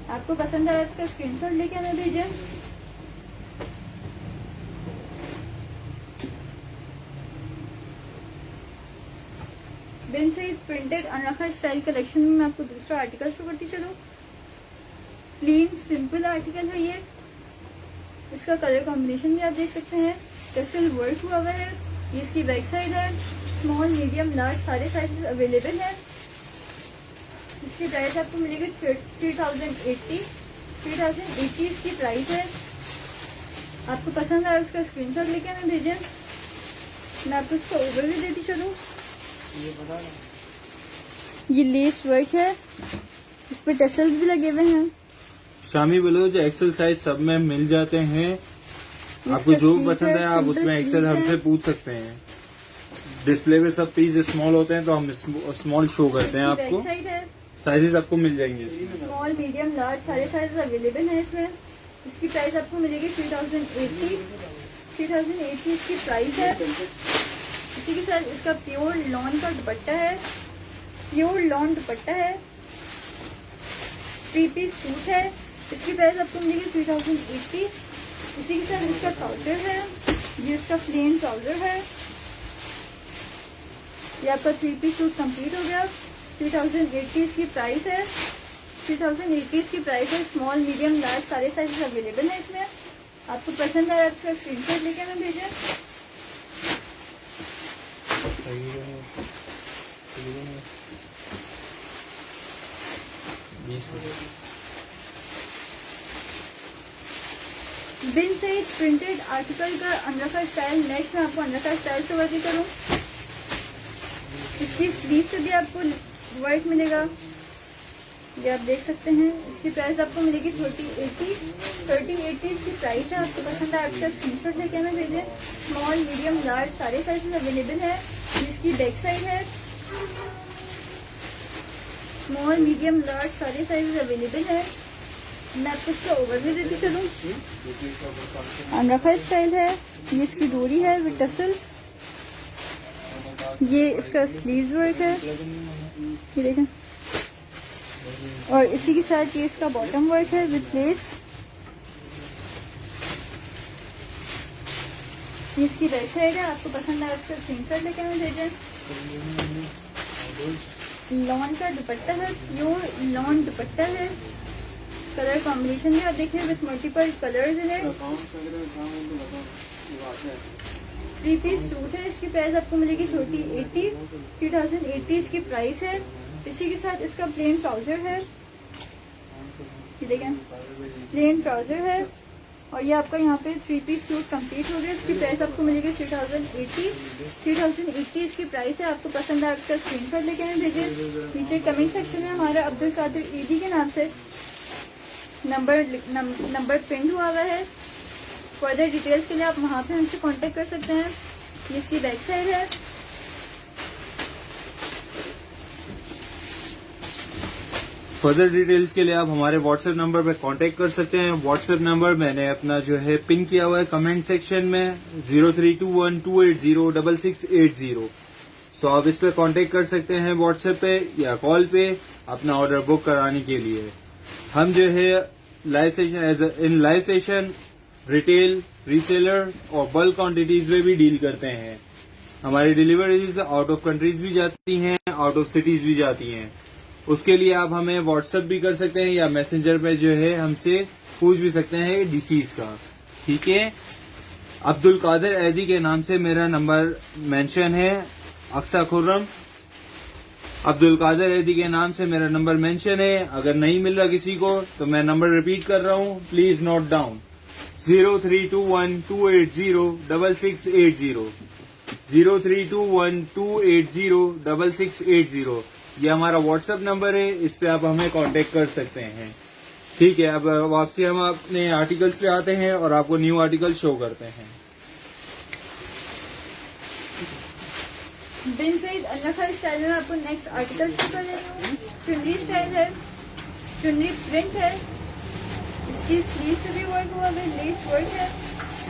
आपको पसंद आया इसका स्क्रीनशॉट लेके हमें भेजें। बिन से प्रिंटेड अनरखा स्टाइल कलेक्शन में मैं आपको दूसरा आर्टिकल शो करती चलूं। प्लेन सिंपल आर्टिकल है ये। इसका कलर कॉम्बिनेशन भी आप देख सकते हैं। टसल वर्क हुआ हुआ है। ये इसकी बैक साइड है। स्मॉल मीडियम लार्ज सारे साइजेस अवेलेबल है। इसकी प्राइस आपको मिलेगी 3080 इसकी प्राइस है। आपको पसंद आया उसका स्क्रीनशॉट लेके हमें भेजें। मैं आपको इसका ओवरव्यू देती चलूँ। ये लेस वर्क है, इस पे टसल्स भी लगे हुए हैं। शामी ब्लाउज एक्सेल साइज सब में मिल जाते हैं। आपको जो पसंद है आप उसमें एक्सेल हमसे पूछ सकते हैं। डिस्प्ले पे सब पीस स्मॉल होते हैं तो हम स्मॉल शो करते हैं आपको। साइजेस आपको मिल जाएंगे। स्मॉल मीडियम लार्ज सारे साइज अवेलेबल हैं इसमें। इसकी प्राइस आपको मिलेगी 3080 इसकी प्राइस है। इसी के साथ इसका प्योर लॉन का दुपट्टा है, प्योर लॉन दुपट्टा है। 3 पीस सूट है। इसकी प्राइस आपको मिलेगी 3080। इसी के साथ इसका ट्राउजर है, ये इसका प्लेन ट्राउजर है। ये आपका 3 पीस सूट कंप्लीट हो गया। 3080 इसकी प्राइस है। 3080 इसकी प्राइस है। स्मॉल मीडियम लार्ज सारे साइजेस अवेलेबल है इसमें। आपको पसंद आया आपका स्क्रीनशॉट लेके हमें भेजें। बिन से प्रिंटेड आर्टिकल का अंडरका स्टाइल। नेक्स्ट में आपको अंडरका स्टाइल से वर्क करूँ। इसकी स्लीव से भी आपको वर्क मिलेगा, ये आप देख सकते हैं। इसकी प्राइस आपको मिलेगी 3080 इसकी प्राइस है। आपको पसंद है आपका स्क्रीनशॉट लेके हमें भेजें। स्मॉल मीडियम लार्ज सारे साइजेस अवेलेबल है। इसकी बैक साइड है। स्मॉल मीडियम लार्ज सारे साइजेस अवेलेबल है। मैं आपको इसका ओवरव्यू देती चलूँ। अनरखा स्टाइल है। ये इसकी डोरी है विद टसल्स। ये इसका स्लीव्स वर्क है, ये देखें। और इसी के साथ ये इसका बॉटम वर्क है विद लेस। ये इसकी बैक साइड है। आपको पसंद आया उसका स्क्रीनशॉट लेके हमें भेजें। लॉन का दुपट्टा है, प्योर लॉन दुपट्टा है। कलर कॉम्बिनेशन भी आप देखें विथ मल्टीपल कलर्स है। 3 पीस सूट है। इसकी प्राइस आपको मिलेगी 3080 इसकी प्राइस है। इसी के साथ इसका प्लेन ट्राउजर है, ये देखें प्लेन ट्राउजर है। और ये आपका यहाँ पे 3 पीस सूट कंप्लीट हो गया। इसकी प्राइस आपको मिलेगी 3080 इसकी प्राइस है। आपको पसंद है आपका स्क्रीनशॉट लेके हमें भेजें। नीचे कमेंट सेक्शन में हमारा अब्दुल कादिर ईदी के नाम से नंबर प्रिंट हुआ है। फर्दर डिटेल्स के लिए आप वहाँ पे हमसे कांटेक्ट कर सकते हैं। ये इसकी बैक साइड है। फर्दर डिटेल्स के लिए आप हमारे व्हाट्सएप नंबर पे कांटेक्ट कर सकते हैं। व्हाट्सएप नंबर मैंने अपना जो है पिन किया हुआ है कमेंट सेक्शन में 0321280680। सो आप इस पे कांटेक्ट कर सकते हैं व्हाट्सएप पे या कॉल पे अपना ऑर्डर बुक कराने के लिए। हम जो है लाइव सेशन रिटेल, रीसेलर और बल्क क्वांटिटीज में भी डील करते हैं। हमारी डिलीवरीज आउट ऑफ कंट्रीज भी जाती हैं, आउट ऑफ सिटीज भी जाती हैं। उसके लिए आप हमें व्हाट्सएप भी कर सकते हैं या मैसेंजर पे जो है हमसे पूछ भी सकते हैं डिसीज का। ठीक है, अब्दुल कादिर ऐदी के नाम से मेरा नंबर मेंशन है। अक्सा खुर्रम अब्दुल कादिर ऐदी के नाम से मेरा नंबर मेंशन है। अगर नहीं मिल रहा किसी को तो मैं नंबर रिपीट कर रहा हूँ, प्लीज नोट डाउन 0321280680 0321280680। ये हमारा व्हाट्सएप नंबर है, इस पे आप हमें कांटेक्ट कर सकते हैं। ठीक है, अब वापसी हम अपने आर्टिकल्स पे आते हैं और आपको न्यू आर्टिकल शो करते हैं। बिन सईद अनरखा स्टाइल में आपको नेक्स्ट आर्टिकल शो कर रही हूँ। चुनरी स्टाइल है, चुनरी प्रिंट है। इसकी स्लीव पे भी वर्क हुआ है, लेस वर्क है।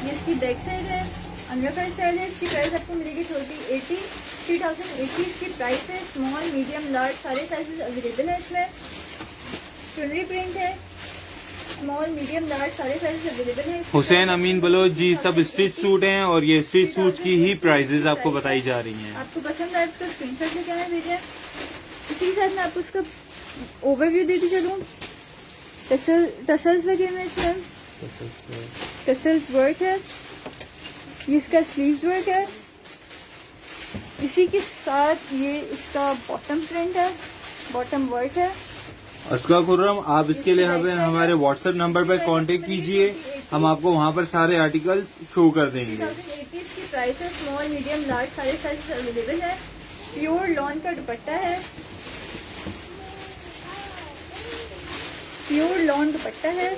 ये इसकी बैक साइड है। अनरखा स्टाइल है। इसकी प्राइस आपको मिलेगी 3080 इसकी प्राइस है। स्मॉल मीडियम लार्ज सारे साइजेस अवेलेबल है इसमें। चुनरी प्रिंट है, स्मॉल मीडियम लार्ज सारे साइजेस अवेलेबल है। हुसैन अमीन बलोच जी, सब स्टिच सूट हैं और ये स्टिच सूट की ही प्राइजेस आपको बताई जा रही हैं। आपको पसंद आए उसका स्क्रीनशॉट लेके हमें भेजें। इसी के साथ मैं आपको उसका ओवरव्यू देती चलूँ। टसल्स लगे हुए इसमें, टसल्स वर्क है। ये इसका स्लीव्स वर्क है, इसी के साथ ये इसका बॉटम प्रिंट है, बॉटम वर्क है। अस्का खुर्रम, आप इसके लिए हमें हमारे व्हाट्सएप नंबर पर कांटेक्ट कीजिए, हम आपको वहाँ पर सारे आर्टिकल शो कर देंगे। 1080 की प्राइस है, स्मॉल मीडियम लार्ज सारे साइज अवेलेबल है। प्योर लॉन का दुपट्टा है, प्योर लॉन दुपट्टा है,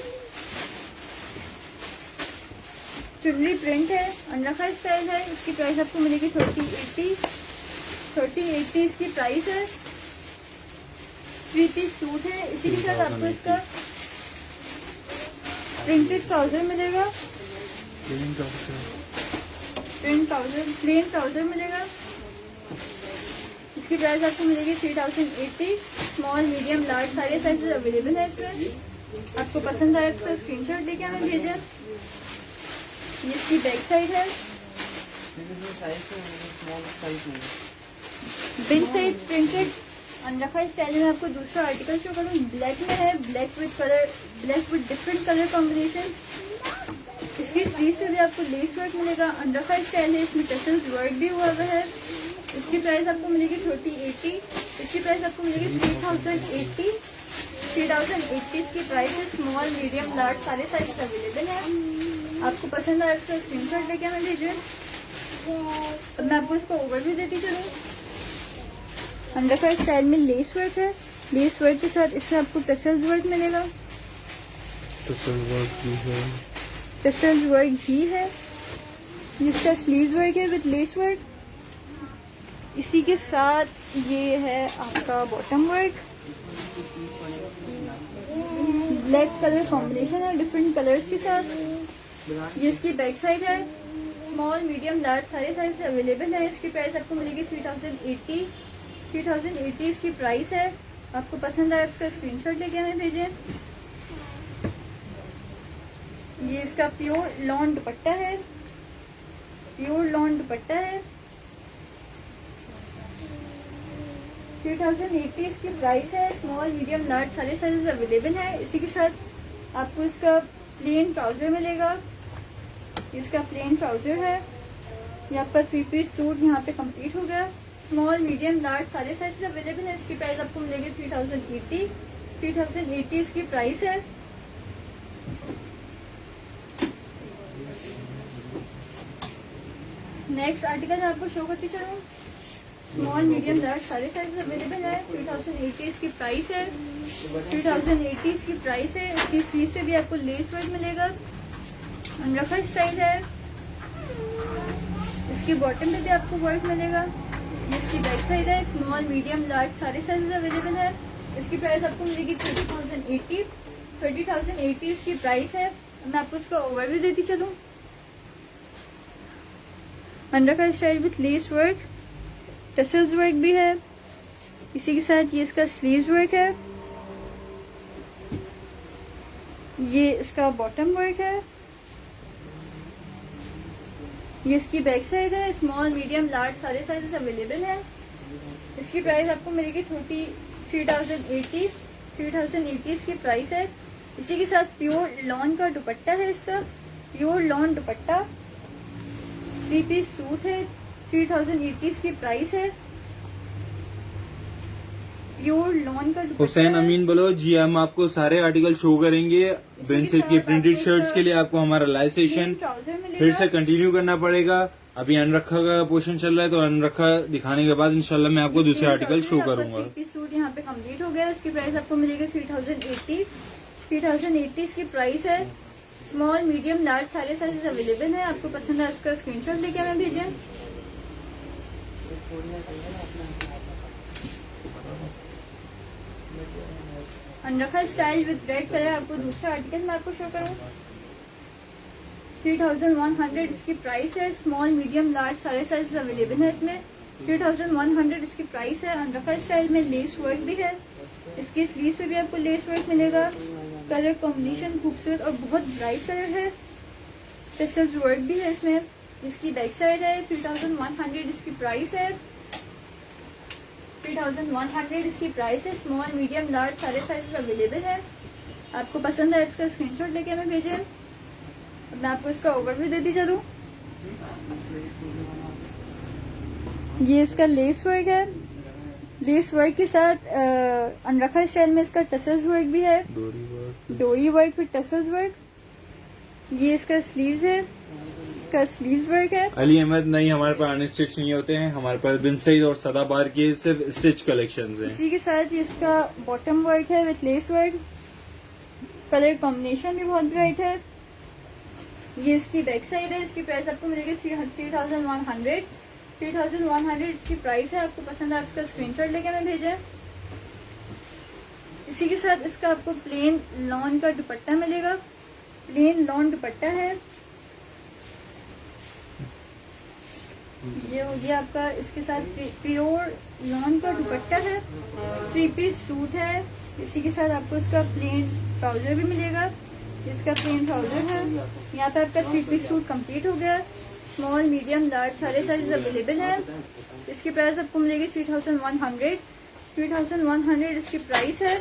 चुन्नी प्रिंट है, अनरखा स्टाइल है। इसकी प्राइस आपको मिलेगी 3080 इसकी प्राइस है। 3 पीस सूट है, इसी के साथ आपको इसका प्रिंटेड ट्राउजर मिलेगा, प्लेन ट्राउजर मिलेगा। इसकी प्राइस आपको मिलेगी 3080। स्मॉल मीडियम लार्ज सारे साइजेस अवेलेबल है इसमें। आपको पसंद आया इसका स्क्रीनशॉट लेके हमें भेजें। ये इसकी बैक साइड है, बिग साइज प्रिंटेड अनरखा स्टाइल में। आपको दूसरा आर्टिकल शो करूँ, ब्लैक में है, black with different colour combination. इसकी स्लीव पे भी आपको लेस वर्क मिलेगा, अनरखा स्टाइल है, इसमें टसल्स वर्क भी हुआ है। इसकी प्राइस आपको मिलेगी 3080। इसकी प्राइस आपको मिलेगी 3080। 3080 इसकी प्राइस है। स्मॉल मीडियम लार्ज सारे साइज अवेलेबल है। आपको पसंद आया इसका स्क्रीनशॉट लेके हमें भेजिए। अब मैं आपको इसका ओवरव्यू देती चलूँ। अंडरका स्टाइल में लेस वर्क है, लेस वर्क के साथ इसमें आपको टसल्स वर्क मिलेगा, टसल्स वर्क भी है। जिसका स्लीव्स वर्क है विद लेस वर्क। इसी के साथ ये है आपका bottom work, black colour combination है डिफरेंट कलर्स के साथ। ये इसकी बैक साइड है। स्मॉल मीडियम लार्ज सारे साइज अवेलेबल है। इसकी प्राइस आपको मिलेगी 3080। 3080 इसकी प्राइस है। आपको पसंद आया इसका स्क्रीनशॉट लेके हमें भेजें। ये इसका प्योर लॉन दुपट्टा है, प्योर लॉन दुपट्टा है। 3080 इसकी प्राइस है। स्मॉल मीडियम लार्ज सारे साइजेस अवेलेबल है। इसी के साथ आपको इसका प्लेन ट्राउजर मिलेगा। इसका प्लेन ट्राउजर है। ये आपका 3 पीस सूट यहाँ पे कंप्लीट हो गया। स्मॉल मीडियम लार्ज सारे साइजेस अवेलेबल है। इसकी प्राइस आपको मिलेगी 3080। 3080 इसकी प्राइस है। नेक्स्ट आर्टिकल मैं आपको शो करती चलूँ। स्मॉल मीडियम लार्ज सारे साइज अवेलेबल है। 3080 इसकी प्राइस है। 3080 इसकी प्राइस है। इसकी स्लीव पे भी आपको लेस वर्क मिलेगा, अनरखा स्टाइल है। इसकी बॉटम पे भी आपको वर्क मिलेगा। इसकी बैक साइड है। स्मॉल मीडियम लार्ज सारे साइज अवेलेबल है। इसकी प्राइस आपको मिलेगी 3080। 3080 इसकी प्राइस है। मैं आपको इसका ओवरव्यू देती चलूँ। Angrakha style with lace work, tassels work भी है। इसी के साथ ये इसका स्लीव्स वर्क है। ये इसका बॉटम वर्क है। ये इसकी बैक साइड है। स्मॉल मीडियम लार्ज सारे साइजेस अवेलेबल है। इसकी प्राइस आपको मिलेगी 3080। 3080 इसकी प्राइस है। इसी के साथ प्योर लॉन का दुपट्टा है। इसका प्योर लॉन दुपट्टा 3 पीस सूट है। 3080 इसकी प्राइस है। प्योर लॉन का दुपट्टा। हुसैन अमीन बोलो जी, हम आपको सारे आर्टिकल शो करेंगे। बेंसेट की प्रिंटेड शर्ट्स के लिए आपको हमारा लाइव सेशन फिर से कंटिन्यू करना पड़ेगा। अभी अनरखा का पोर्शन चल रहा है, तो अनरखा दिखाने के बाद इंशाल्लाह मैं आपको दूसरे आर्टिकल शो करूंगा। 3 पीस सूट यहाँ पे कंप्लीट हो गया। इसकी प्राइस आपको मिलेगी 3080। 3080 इसकी प्राइस है। स्मॉल मीडियम लार्ज सारे साइजेस अवेलेबल है। आपको पसंद है उसका स्क्रीनशॉट लेके हमें भेजें। अनरखा स्टाइल विद रेड कलर आपको दूसरा आर्टिकल मैं आपको शो करूँ। 3100 इसकी प्राइस है। स्मॉल मीडियम लार्ज सारे साइज अवेलेबल है इसमें। 3100 इसकी प्राइस है। अनरखा स्टाइल में लेस वर्क भी है। इसकी स्लीव पे भी आपको लेस वर्क मिलेगा। कलर कॉम्बिनेशन खूबसूरत और बहुत ब्राइट कलर है। टसल्स वर्क भी है इसमें। इसकी बैक साइड है। 3100 इसकी प्राइस है। 3100 इसकी प्राइस है। स्मॉल मीडियम लार्ज सारे साइजेस अवेलेबल है। आपको पसंद है इसका स्क्रीनशॉट लेके हमें भेजें। अब मैं आपको इसका ओवरव्यू देती चलूँ। ये इसका लेस वर्क है, लेस वर्क के साथ अनरखा स्टाइल में इसका टसल्स वर्क भी है, डोरी वर्क विद टसल्स वर्क। ये इसका स्लीव्स है, इसका स्लीव्स वर्क है। अली अहमद नहीं, हमारे पास अनस्टिच नहीं होते हैं, हमारे पास बिन सईद और सदाबार के सिर्फ स्टिच कलेक्शंस हैं। इसी के साथ ये इसका बॉटम वर्क है with lace work, colour combination भी बहुत ब्राइट है। ये इसकी बैक साइड है, इसकी प्राइस आपको मिलेगी 3100 3100 इसकी प्राइस है। आपको पसंद है, आप इसका स्क्रीनशॉट लेके हमें भेजें। इसी के साथ इसका आपको प्लेन लॉन का दुपट्टा मिलेगा, प्लेन लॉन दुपट्टा है। ये हो गया आपका, इसके साथ प्योर लॉन का दुपट्टा है, 3 पीस सूट है। इसी के साथ आपको इसका प्लेन ट्राउजर भी मिलेगा, इसका प्लेन ट्राउजर है। यहाँ पे आपका 3 पीस सूट कंप्लीट हो गया। स्मॉल मीडियम लार्ज सारे साइज अवेलेबल है। इसकी प्राइस आपको मिलेगी 3100 3100 इसकी प्राइस है।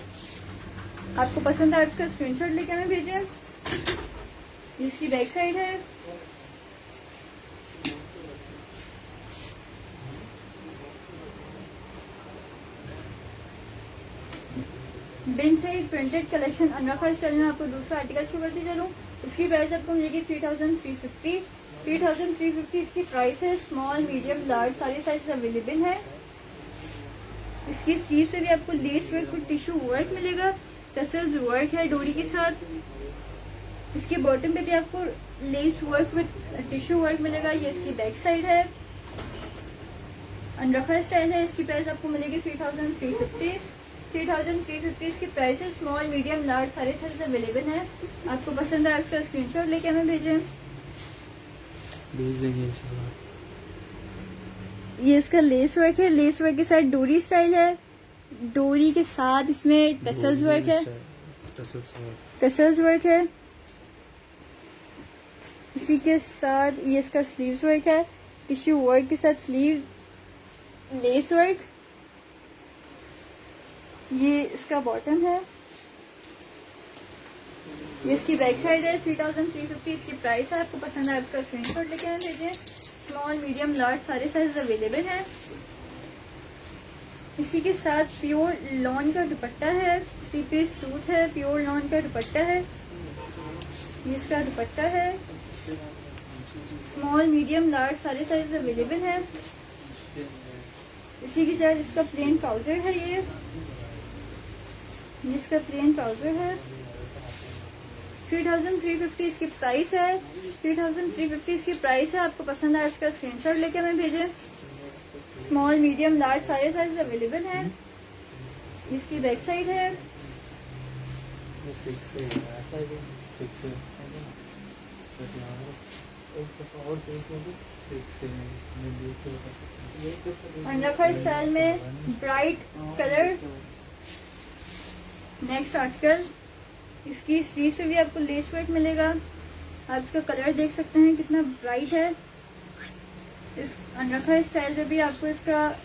आपको पसंद है, इसका स्क्रीनशॉट लेके हमें भेजें। इसकी बैक साइड है। बिन साइड प्रिंटेड कलेक्शन अनरखा स्टाइल में आपको दूसरा आर्टिकल शो करती चलूं। इसकी प्राइस आपको मिलेगी 3350 3350 इसकी प्राइस है। स्मॉल मीडियम लार्ज सारे साइज अवेलेबल है। इसकी स्लीव से भी आपको लेस वर्क और टिश्यू वर्क मिलेगा, टसल्स वर्क है डोरी के साथ। इसके बॉटम पे भी आपको lace work with tissue work मिलेगा। ये इसकी बैक साइड है, अनरखा स्टाइल है। इसकी प्राइस आपको मिलेगी 3350 3350 इसकी प्राइस है। स्मॉल मीडियम लार्ज सारे साइज अवेलेबल है। आपको पसंद है, आप इसका स्क्रीनशॉट लेके हमें भेजें। भेज देंगे इंशाल्लाह। ये इसका लेस वर्क है, लेस वर्क के साथ डोरी स्टाइल है, डोरी के साथ इसमें टसल्स वर्क है, टसल्स वर्क है। इसी के साथ ये इसका स्लीव्स वर्क है, टिश्यू वर्क के साथ स्लीव लेस वर्क। ये इसका बॉटम है, ये इसकी बैक साइड है। 3350 इसकी प्राइस है। आपको पसंद है, इसका स्क्रीनशॉट लेके हमें भेजें। स्मॉल मीडियम लार्ज सारे साइज अवेलेबल है। इसी के साथ प्योर लॉन का दुपट्टा है, 3 पीस सूट है, प्योर लॉन का दुपट्टा है। ये इसका दुपट्टा है। स्मॉल मीडियम लार्ज सारे साइज अवेलेबल है। इसी के साथ इसका प्लेन ट्राउजर है। ये इसका प्लेन ट्राउजर है। 3350 इसकी प्राइस है। 3350 इसकी प्राइस है। आपको पसंद है, इसका स्क्रीनशॉट लेके हमें भेजें। स्मॉल मीडियम लार्ज सारे साइज अवेलेबल है। इसकी बैक साइड है। अनरखा स्टाइल में ब्राइट कलर। नेक्स्ट आर्टिकल, इसकी स्लीव से भी आपको लेस वर्क मिलेगा। आप इसका कलर देख सकते हैं कितना ब्राइट है। इस अनरखा स्टाइल पे भी आपको इसका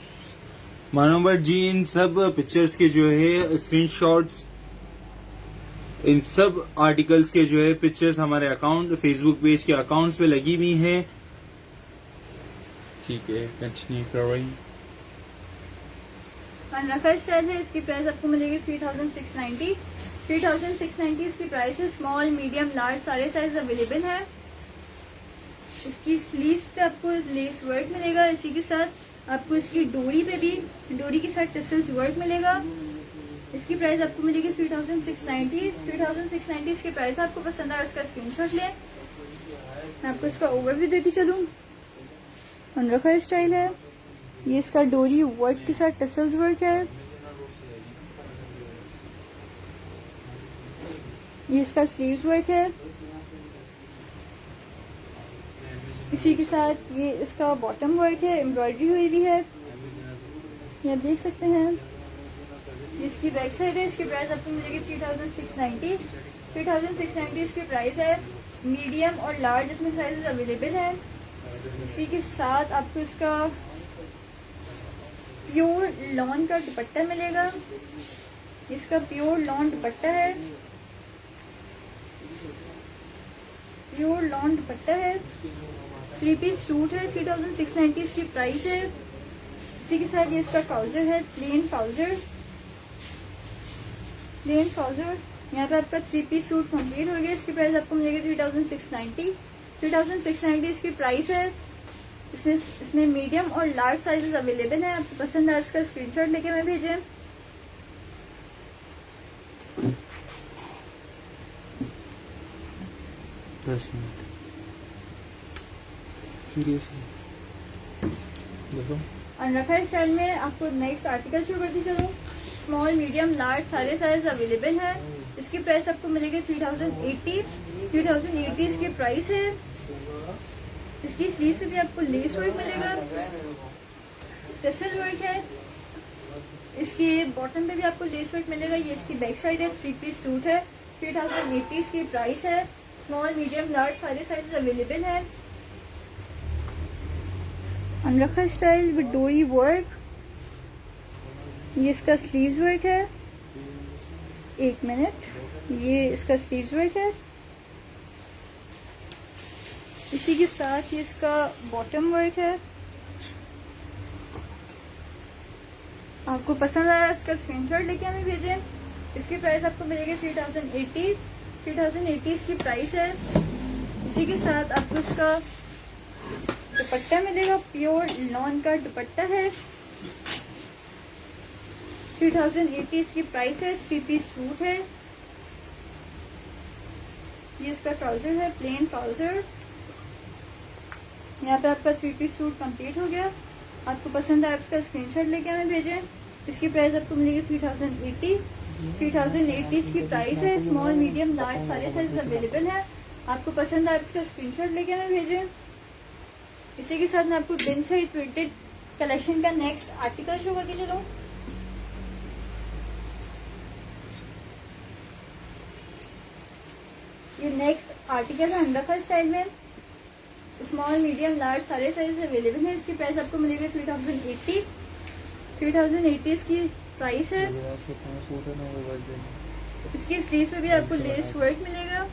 मानोबर जी, इन सब पिक्चर्स के जो है स्क्रीनशॉट्स, इन सब आर्टिकल्स के जो है पिक्चर्स हमारे अकाउंट फेसबुक पेज के अकाउंट्स पे लगी हुई हैं। ठीक है, कंटिन्यू करें। अनरखा स्टाइल है। इसकी प्राइस आपको मिलेगी 3690 3690 इसकी प्राइस है। स्मॉल मीडियम लार्ज सारे साइज अवेलेबल है। इसकी स्लीव्स पे आपको लेस वर्क मिलेगा। इसी के साथ आपको इसकी डोरी पे भी डोरी के साथ टसल्स वर्क मिलेगा। इसकी प्राइस आपको मिलेगी 3690 3690 इसकी प्राइस। आपको पसंद आया, उसका स्क्रीनशॉट लें। मैं आपको इसका ओवरव्यू देती चलूँ। अनरखा स्टाइल है। ये इसका डोरी वर्क के साथ टसल्स वर्क है। ये इसका स्लीव्स वर्क है। इसी के साथ ये इसका बॉटम वर्क है, एम्ब्रॉयडरी हुई भी है, ये आप देख सकते हैं। इसकी बैक साइड है। इसकी प्राइस आपको मिलेगी 3690 3690 इसकी प्राइस है। मीडियम और लार्ज इसमें साइजेस अवेलेबल है। इसी के साथ आपको इसका प्योर लॉन का दुपट्टा मिलेगा। इसका प्योर लॉन दुपट्टा है, प्योर लॉन दुपट्टा है। 3 पीस सूट है, 3690 इसकी प्राइस है। इसी के साथ ये इसका ट्राउजर है, प्लेन ट्राउजर। यहाँ पे आपका 3 पीस सूट कंप्लीट हो गया। इसकी प्राइस आपको मिलेगी 3690। 3690 इसकी प्राइस है। इसमें मीडियम और लार्ज साइजेस अवेलेबल है। आपको पसंद है इसका स्क्रीनशॉट लेके हमें भेजें। देखो अनरखा स्टाइल में आपको नेक्स्ट आर्टिकल शो करती चलो। स्मॉल मीडियम लार्ज सारे साइज अवेलेबल है। इसकी प्राइस आपको मिलेगी 3080 इसकी प्राइस है। इसकी स्लीव पे भी आपको लेस वर्क मिलेगा, टसल वर्क है। इसकी बॉटम पे भी आपको लेस वर्क मिलेगा। ये इसकी बैक साइड है। 3 पीस सूट है, 3080 इसकी प्राइस है। स्मॉल मीडियम लार्ज सारे साइज अवेलेबल है। अनरखा स्टाइल विद डोरी वर्क। ये इसका स्लीव्स वर्क है। 1 मिनट, ये इसका स्लीव्स वर्क है। इसी के साथ ये इसका बॉटम वर्क है। आपको पसंद आया इसका स्क्रीनशॉट लेके हमें भेजें। इसकी प्राइस आपको मिलेगी 3080 इसकी प्राइस है। इसी के साथ आपको इसका दुपट्टा मिलेगा, प्योर लॉन का दुपट्टा है। 3080 इसकी प्राइस है। 3 पीस सूट है। ये इसका ट्राउजर है, प्लेन ट्राउजर। यहाँ पे आपका 3 पीस सूट कंप्लीट हो गया। आपको पसंद है, आप इसका स्क्रीनशॉट लेके हमें भेजें। इसकी प्राइस आपको मिलेगी 3080 इसकी प्राइस है। स्मॉल मीडियम लार्ज सारे साइज अवेलेबल है। आपको पसंद है, आप इसका स्क्रीनशॉट लेके हमें भेजें। इसी के साथ मैं आपको बिन साइड प्रिंटेड कलेक्शन का नेक्स्ट आर्टिकल शो करके चलूं। ये नेक्स्ट आर्टिकल है अनरखा स्टाइल में। स्मॉल मीडियम लार्ज सारे साइज अवेलेबल है। इसकी प्राइस आपको मिलेगी 3080 इसकी प्राइस है। इसकी स्लीव पे भी आपको लेस वर्क मिलेगा।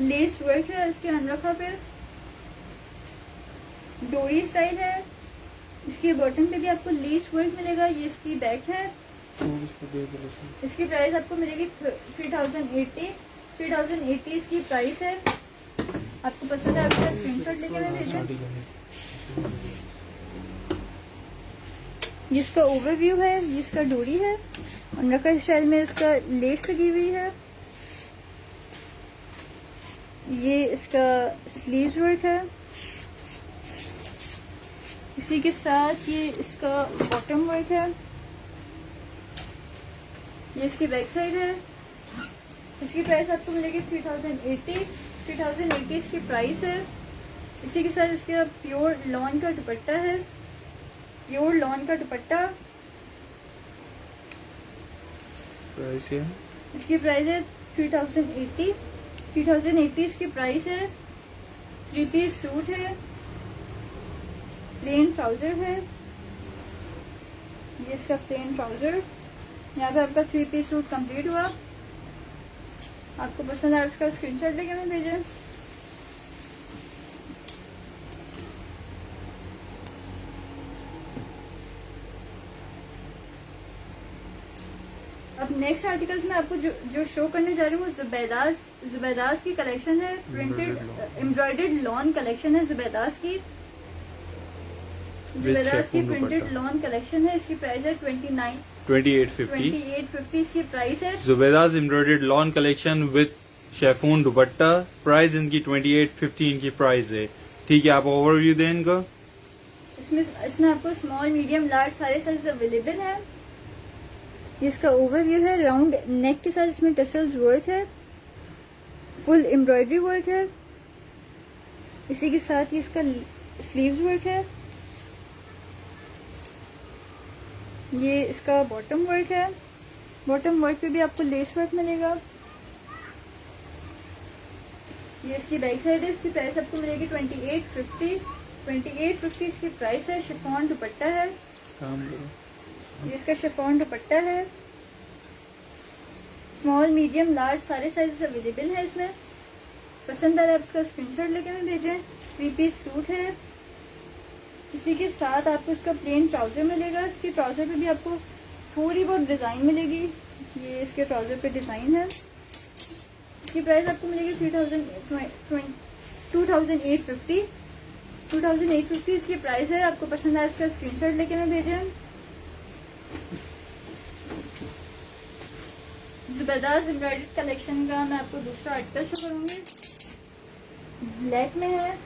लेस वर्क है इसके अनरखा पे, डोरी स्टाइल है। इसके बॉटम पे भी आपको लेस वर्क मिलेगा। ये इसकी बैक है। इसकी प्राइस आपको मिलेगी 3080 इसकी प्राइस है। आपको पसंद है, आपका स्क्रीनशॉट लेके हमें भेजें। जिसका ओवरव्यू है, जिसका डोरी है। अनरखा स्टाइल में इसका लेस लगी हुई है। ये इसका स्लीव्स वर्क है। इसी के साथ ये इसका बॉटम वर्क है। ये इसकी बैक साइड है। इसकी प्राइस आपको मिलेगी 3080 इसकी प्राइस है। इसी के साथ इसका प्योर लॉन का दुपट्टा है। प्योर लॉन का दुपट्टा, प्राइस है, इसकी प्राइस है 3080 इसकी प्राइस है। 3 पीस सूट है, प्लेन ट्राउजर है। ये इसका प्लेन ट्राउजर। यहाँ पे आपका 3 पीस सूट कंप्लीट हुआ। आपको पसंद है, इसका स्क्रीनशॉट लेके हमें भेजें। अब नेक्स्ट आर्टिकल्स में आपको जो शो करने जा रही हूँ वो जुबैदास की कलेक्शन है। प्रिंटेड एम्ब्रॉयडर्ड लॉन कलेक्शन है जुबैदास की प्रिंटेड लॉन कलेक्शन है। इसकी प्राइस है 2850 इसकी प्राइस है। Zubaida's embroidered lawn collection with chiffon dupatta, price इनकी 2850 इनकी प्राइस है। ठीक है, आप ओवरव्यू दें इनका। इसमें आपको स्मॉल मीडियम लार्ज सारे साइज अवेलेबल है। इसका ओवरव्यू है। राउंड नेक के साथ इसमें टसल्स वर्क है, फुल एम्ब्रॉयडरी वर्क है। इसी के साथ ही इसका स्लीव्स वर्क है। ये इसका बॉटम वर्क है। बॉटम वर्क पे भी आपको लेस वर्क मिलेगा। ये इसकी बैक साइड है। इसकी प्राइस आपको मिलेगी 2850 इसकी प्राइस है। शिफॉन दुपट्टा है। ये इसका शिफॉन दुपट्टा है। स्मॉल मीडियम लार्ज सारे साइजेस अवेलेबल है इसमें। पसंद आ रहा है आप इसका स्क्रीनशॉट लेके हमें भेजें। 3 पीस सूट है, इसी के साथ आपको इसका प्लेन ट्राउजर मिलेगा। इसके ट्राउजर पे भी आपको थोड़ी बहुत डिज़ाइन मिलेगी। ये इसके ट्राउजर पे डिज़ाइन है। इसकी प्राइस आपको मिलेगी 2850 इसकी प्राइस है। आपको पसंद आया इसका स्क्रीनशॉट लेके हमें भेजें। ज़बरदस्त एम्ब्रॉयडरी कलेक्शन का मैं आपको दूसरा आर्टिकल शो करूंगी। ब्लैक में है,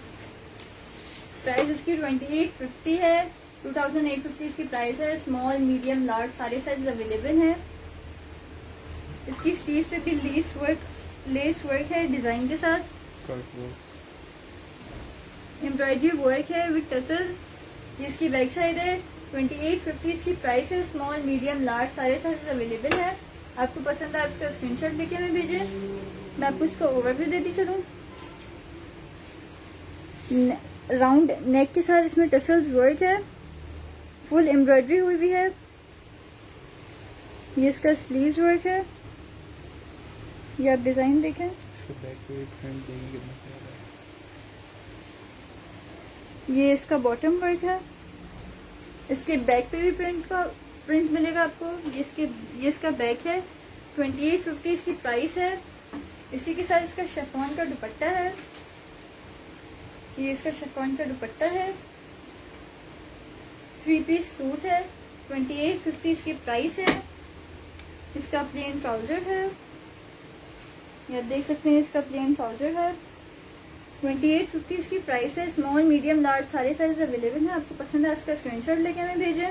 प्राइस इसकी 2850 है। 2850 इसकी प्राइस है। स्मॉल मीडियम लार्ज सारे साइज अवेलेबल हैं। इसकी स्लीव्स पे भी लेस वर्क है डिजाइन के साथ, एम्ब्रॉयडरी वर्क है विद टसल्स। इसकी बैक साइड है। 2850 इसकी प्राइस है। स्मॉल मीडियम लार्ज सारे साइज अवेलेबल है। आपको पसंद है आप इसका स्क्रीनशॉट लेके हमें भेजें। मैं आपको इसका ओवरव्यू देती चलूं। राउंड नेक के साथ इसमें टसल्स वर्क है, फुल एम्ब्रॉयडरी हुई भी है। ये इसका स्लीव्स वर्क है, ये आप डिजाइन देखें। इसके बैक पे प्रिंट देंगे कितना प्यारा है। ये इसका बॉटम वर्क है, इसके बैक पे भी प्रिंट मिलेगा आपको। ये इसका बैक है। 2850 इसकी प्राइस है। इसी के साथ इसका शिफॉन का दुपट्टा है। ये इसका शिफॉन का दुपट्टा है। 3 पीस सूट है। 2850 इसकी प्राइस है। इसका प्लेन ट्राउजर है, ये आप देख सकते हैं। इसका प्लेन ट्राउजर है। 2850 इसकी प्राइस है। स्मॉल मीडियम लार्ज सारे साइज अवेलेबल हैं। आपको पसंद है इसका स्क्रीनशॉट लेके हमें भेजें।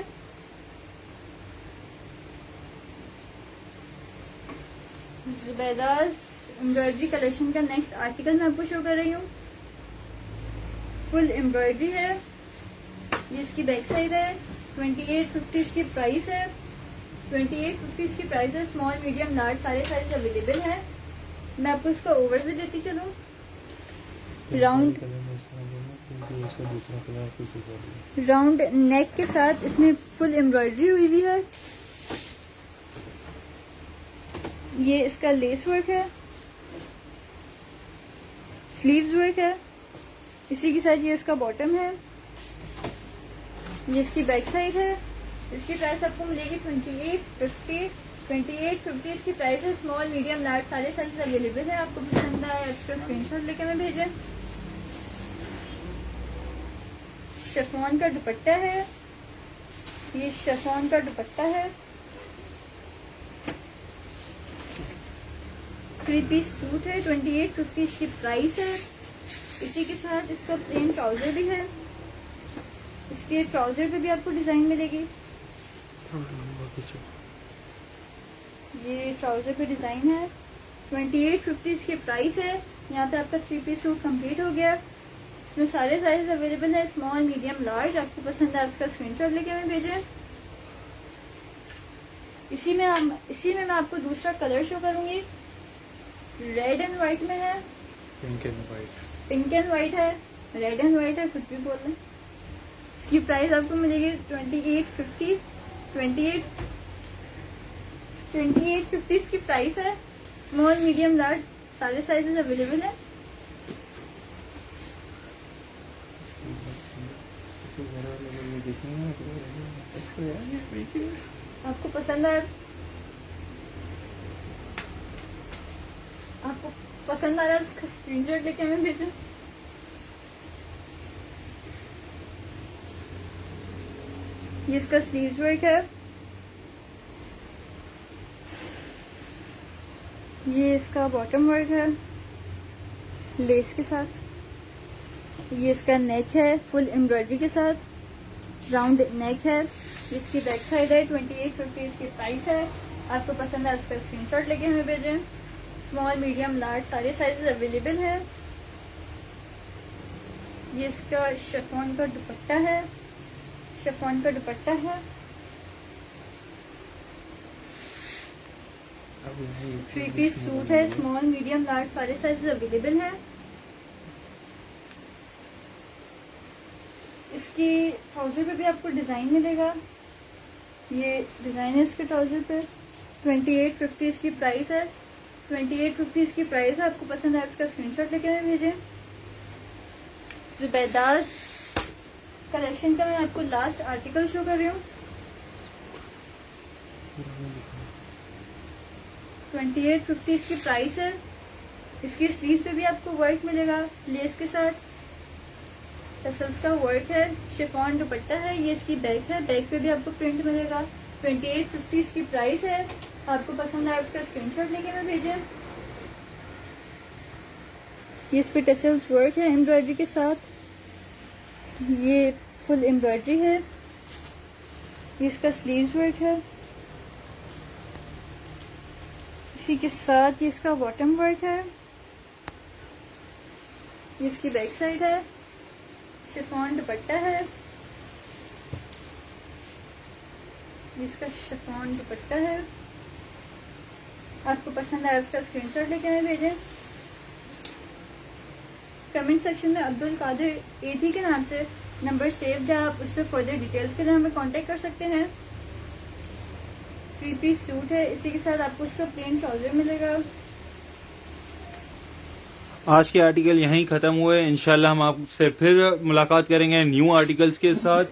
ज़बरदस्त एम्ब्रॉयडरी कलेक्शन का नेक्स्ट आर्टिकल मैं आपको शो कर रही हूँ। फुल एम्ब्रॉयडरी है। ये इसकी बैक साइड है। 2850 इसकी प्राइस है। 2850 इसकी प्राइस है। स्मॉल मीडियम लार्ज सारे साइज अवेलेबल है। मैं आपको इसका ओवरव्यू देती चलूँ। राउंड नेक के साथ इसमें फुल एम्ब्रॉयडरी हुई हुई है। ये इसका लेस वर्क है, स्लीव्स वर्क है। इसी के साथ ये इसका बॉटम है। ये इसकी बैक साइड है। इसकी प्राइस आपको मिलेगी 2850। 2850 इसकी प्राइस है। स्मॉल मीडियम लार्ज सारे साइज अवेलेबल है। आपको पसंद आए इसका स्क्रीनशॉट लेके हमें भेजें। शिफॉन का दुपट्टा है। ये शिफॉन का दुपट्टा है। 3 पीस सूट है। 2850 इसकी प्राइस है। इसी के साथ इसका प्लेन ट्राउजर भी है। इसके ट्राउजर पे भी आपको डिजाइन मिलेगी। ये ट्राउजर पे डिजाइन है। 2850 इसकी प्राइस है। यहाँ पे आपका 3 पीस सूट कंप्लीट हो गया। इसमें सारे साइज अवेलेबल है, स्मॉल मीडियम लार्ज। आपको पसंद है आप इसका स्क्रीनशॉट लेके हमें भेजें। इसी में मैं आपको दूसरा कलर शो करूंगी। रेड एंड व्हाइट में है। पिंक एंड व्हाइट है, रेड एंड व्हाइट है, कुछ भी बोल रहे हैं। इसकी प्राइस आपको मिलेगी 2850। 2850 इसकी प्राइस है। स्मॉल मीडियम लार्ज सारे साइजेस अवेलेबल है। आपको पसंद आ रहा है उसका स्क्रीनशॉट लेके हमें भेजें। ये इसका स्लीव्स वर्क है। ये इसका बॉटम वर्क है लेस के साथ। ये इसका नेक है फुल एम्ब्रॉयडरी के साथ, राउंड नेक है। इसकी बैक साइड है। 2850 इसकी प्राइस है। आपको पसंद है उसका स्क्रीनशॉट लेके हमें भेजें। स्मॉल मीडियम लार्ज सारे साइजेस अवेलेबल है। ये इसका शिफॉन का दुपट्टा है। 3 पीस सूट है। स्मॉल मीडियम लार्ज सारे साइजेस अवेलेबल है। इसकी ट्राउजर पे भी आपको डिजाइन मिलेगा। ये डिजाइन है इसके ट्राउजर पे। 2850 इसकी प्राइस है। 2850 इसकी प्राइस है। आपको पसंद है इसका स्क्रीनशॉट लेके हमें भेजें। जुबैदार कलेक्शन का मैं आपको लास्ट आर्टिकल शो कर रही हूँ। 2850 इसकी प्राइस है। इसकी स्लीव्स पे भी आपको वर्क मिलेगा लेस के साथ, टसल्स का वर्क है, शिफॉन दुपट्टा है, ये इसकी बैक है, बैक पे भी आपको प्रिंट मिलेगा। 2850 इसकी प्राइस है। आपको पसंद आए उसका स्क्रीनशॉट लेके हमें भेजें। ये इस पे टसल्स वर्क है एम्ब्रॉयडरी के साथ, ये फुल एम्ब्रॉयडरी है, ये इसका स्लीव्स वर्क है, इसी के साथ ये इसका बॉटम वर्क है, ये इसकी बैक साइड है, शिफॉन दुपट्टा है, ये इसका शिफॉन दुपट्टा है। आपको पसंद आया उसका स्क्रीनशॉट लेके हमें भेजें। कमेंट सेक्शन में अब्दुल कादिर एथी के नाम से नंबर सेव्ड है, आप उस पर फर्दर डिटेल्स के लिए हमें कांटेक्ट कर सकते हैं। 3 पीस सूट है, इसी के साथ आपको उसका प्लेन ट्राउजर मिलेगा। आज के आर्टिकल यहीं खत्म हुए। इंशाल्लाह हम आपसे फिर मुलाकात करेंगे न्यू आर्टिकल्स के साथ।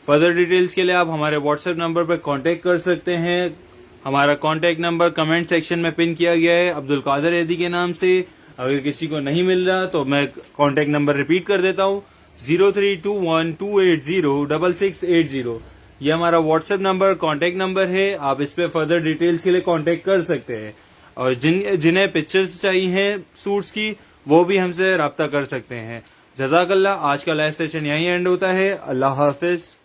फर्दर डिटेल्स के लिए आप हमारे व्हाट्सएप नंबर पर कांटेक्ट कर सकते हैं। हमारा कांटेक्ट नंबर कमेंट सेक्शन में पिन किया गया है अब्दुल कादिर एदी के नाम से। अगर किसी को नहीं मिल रहा तो मैं कांटेक्ट नंबर रिपीट कर देता हूँ, 0321280680। ये हमारा व्हाट्सएप नंबर कांटेक्ट नंबर है। आप इस पे फर्दर डिटेल्स के लिए कांटेक्ट कर सकते हैं। और जिन्हें पिक्चर्स चाहिए हैं सूट्स की, वो भी हमसे राब्ता कर सकते हैं। जज़ाकल्लाह। आज का लाइव सेशन यहीं एंड होता है। अल्लाह हाफिज।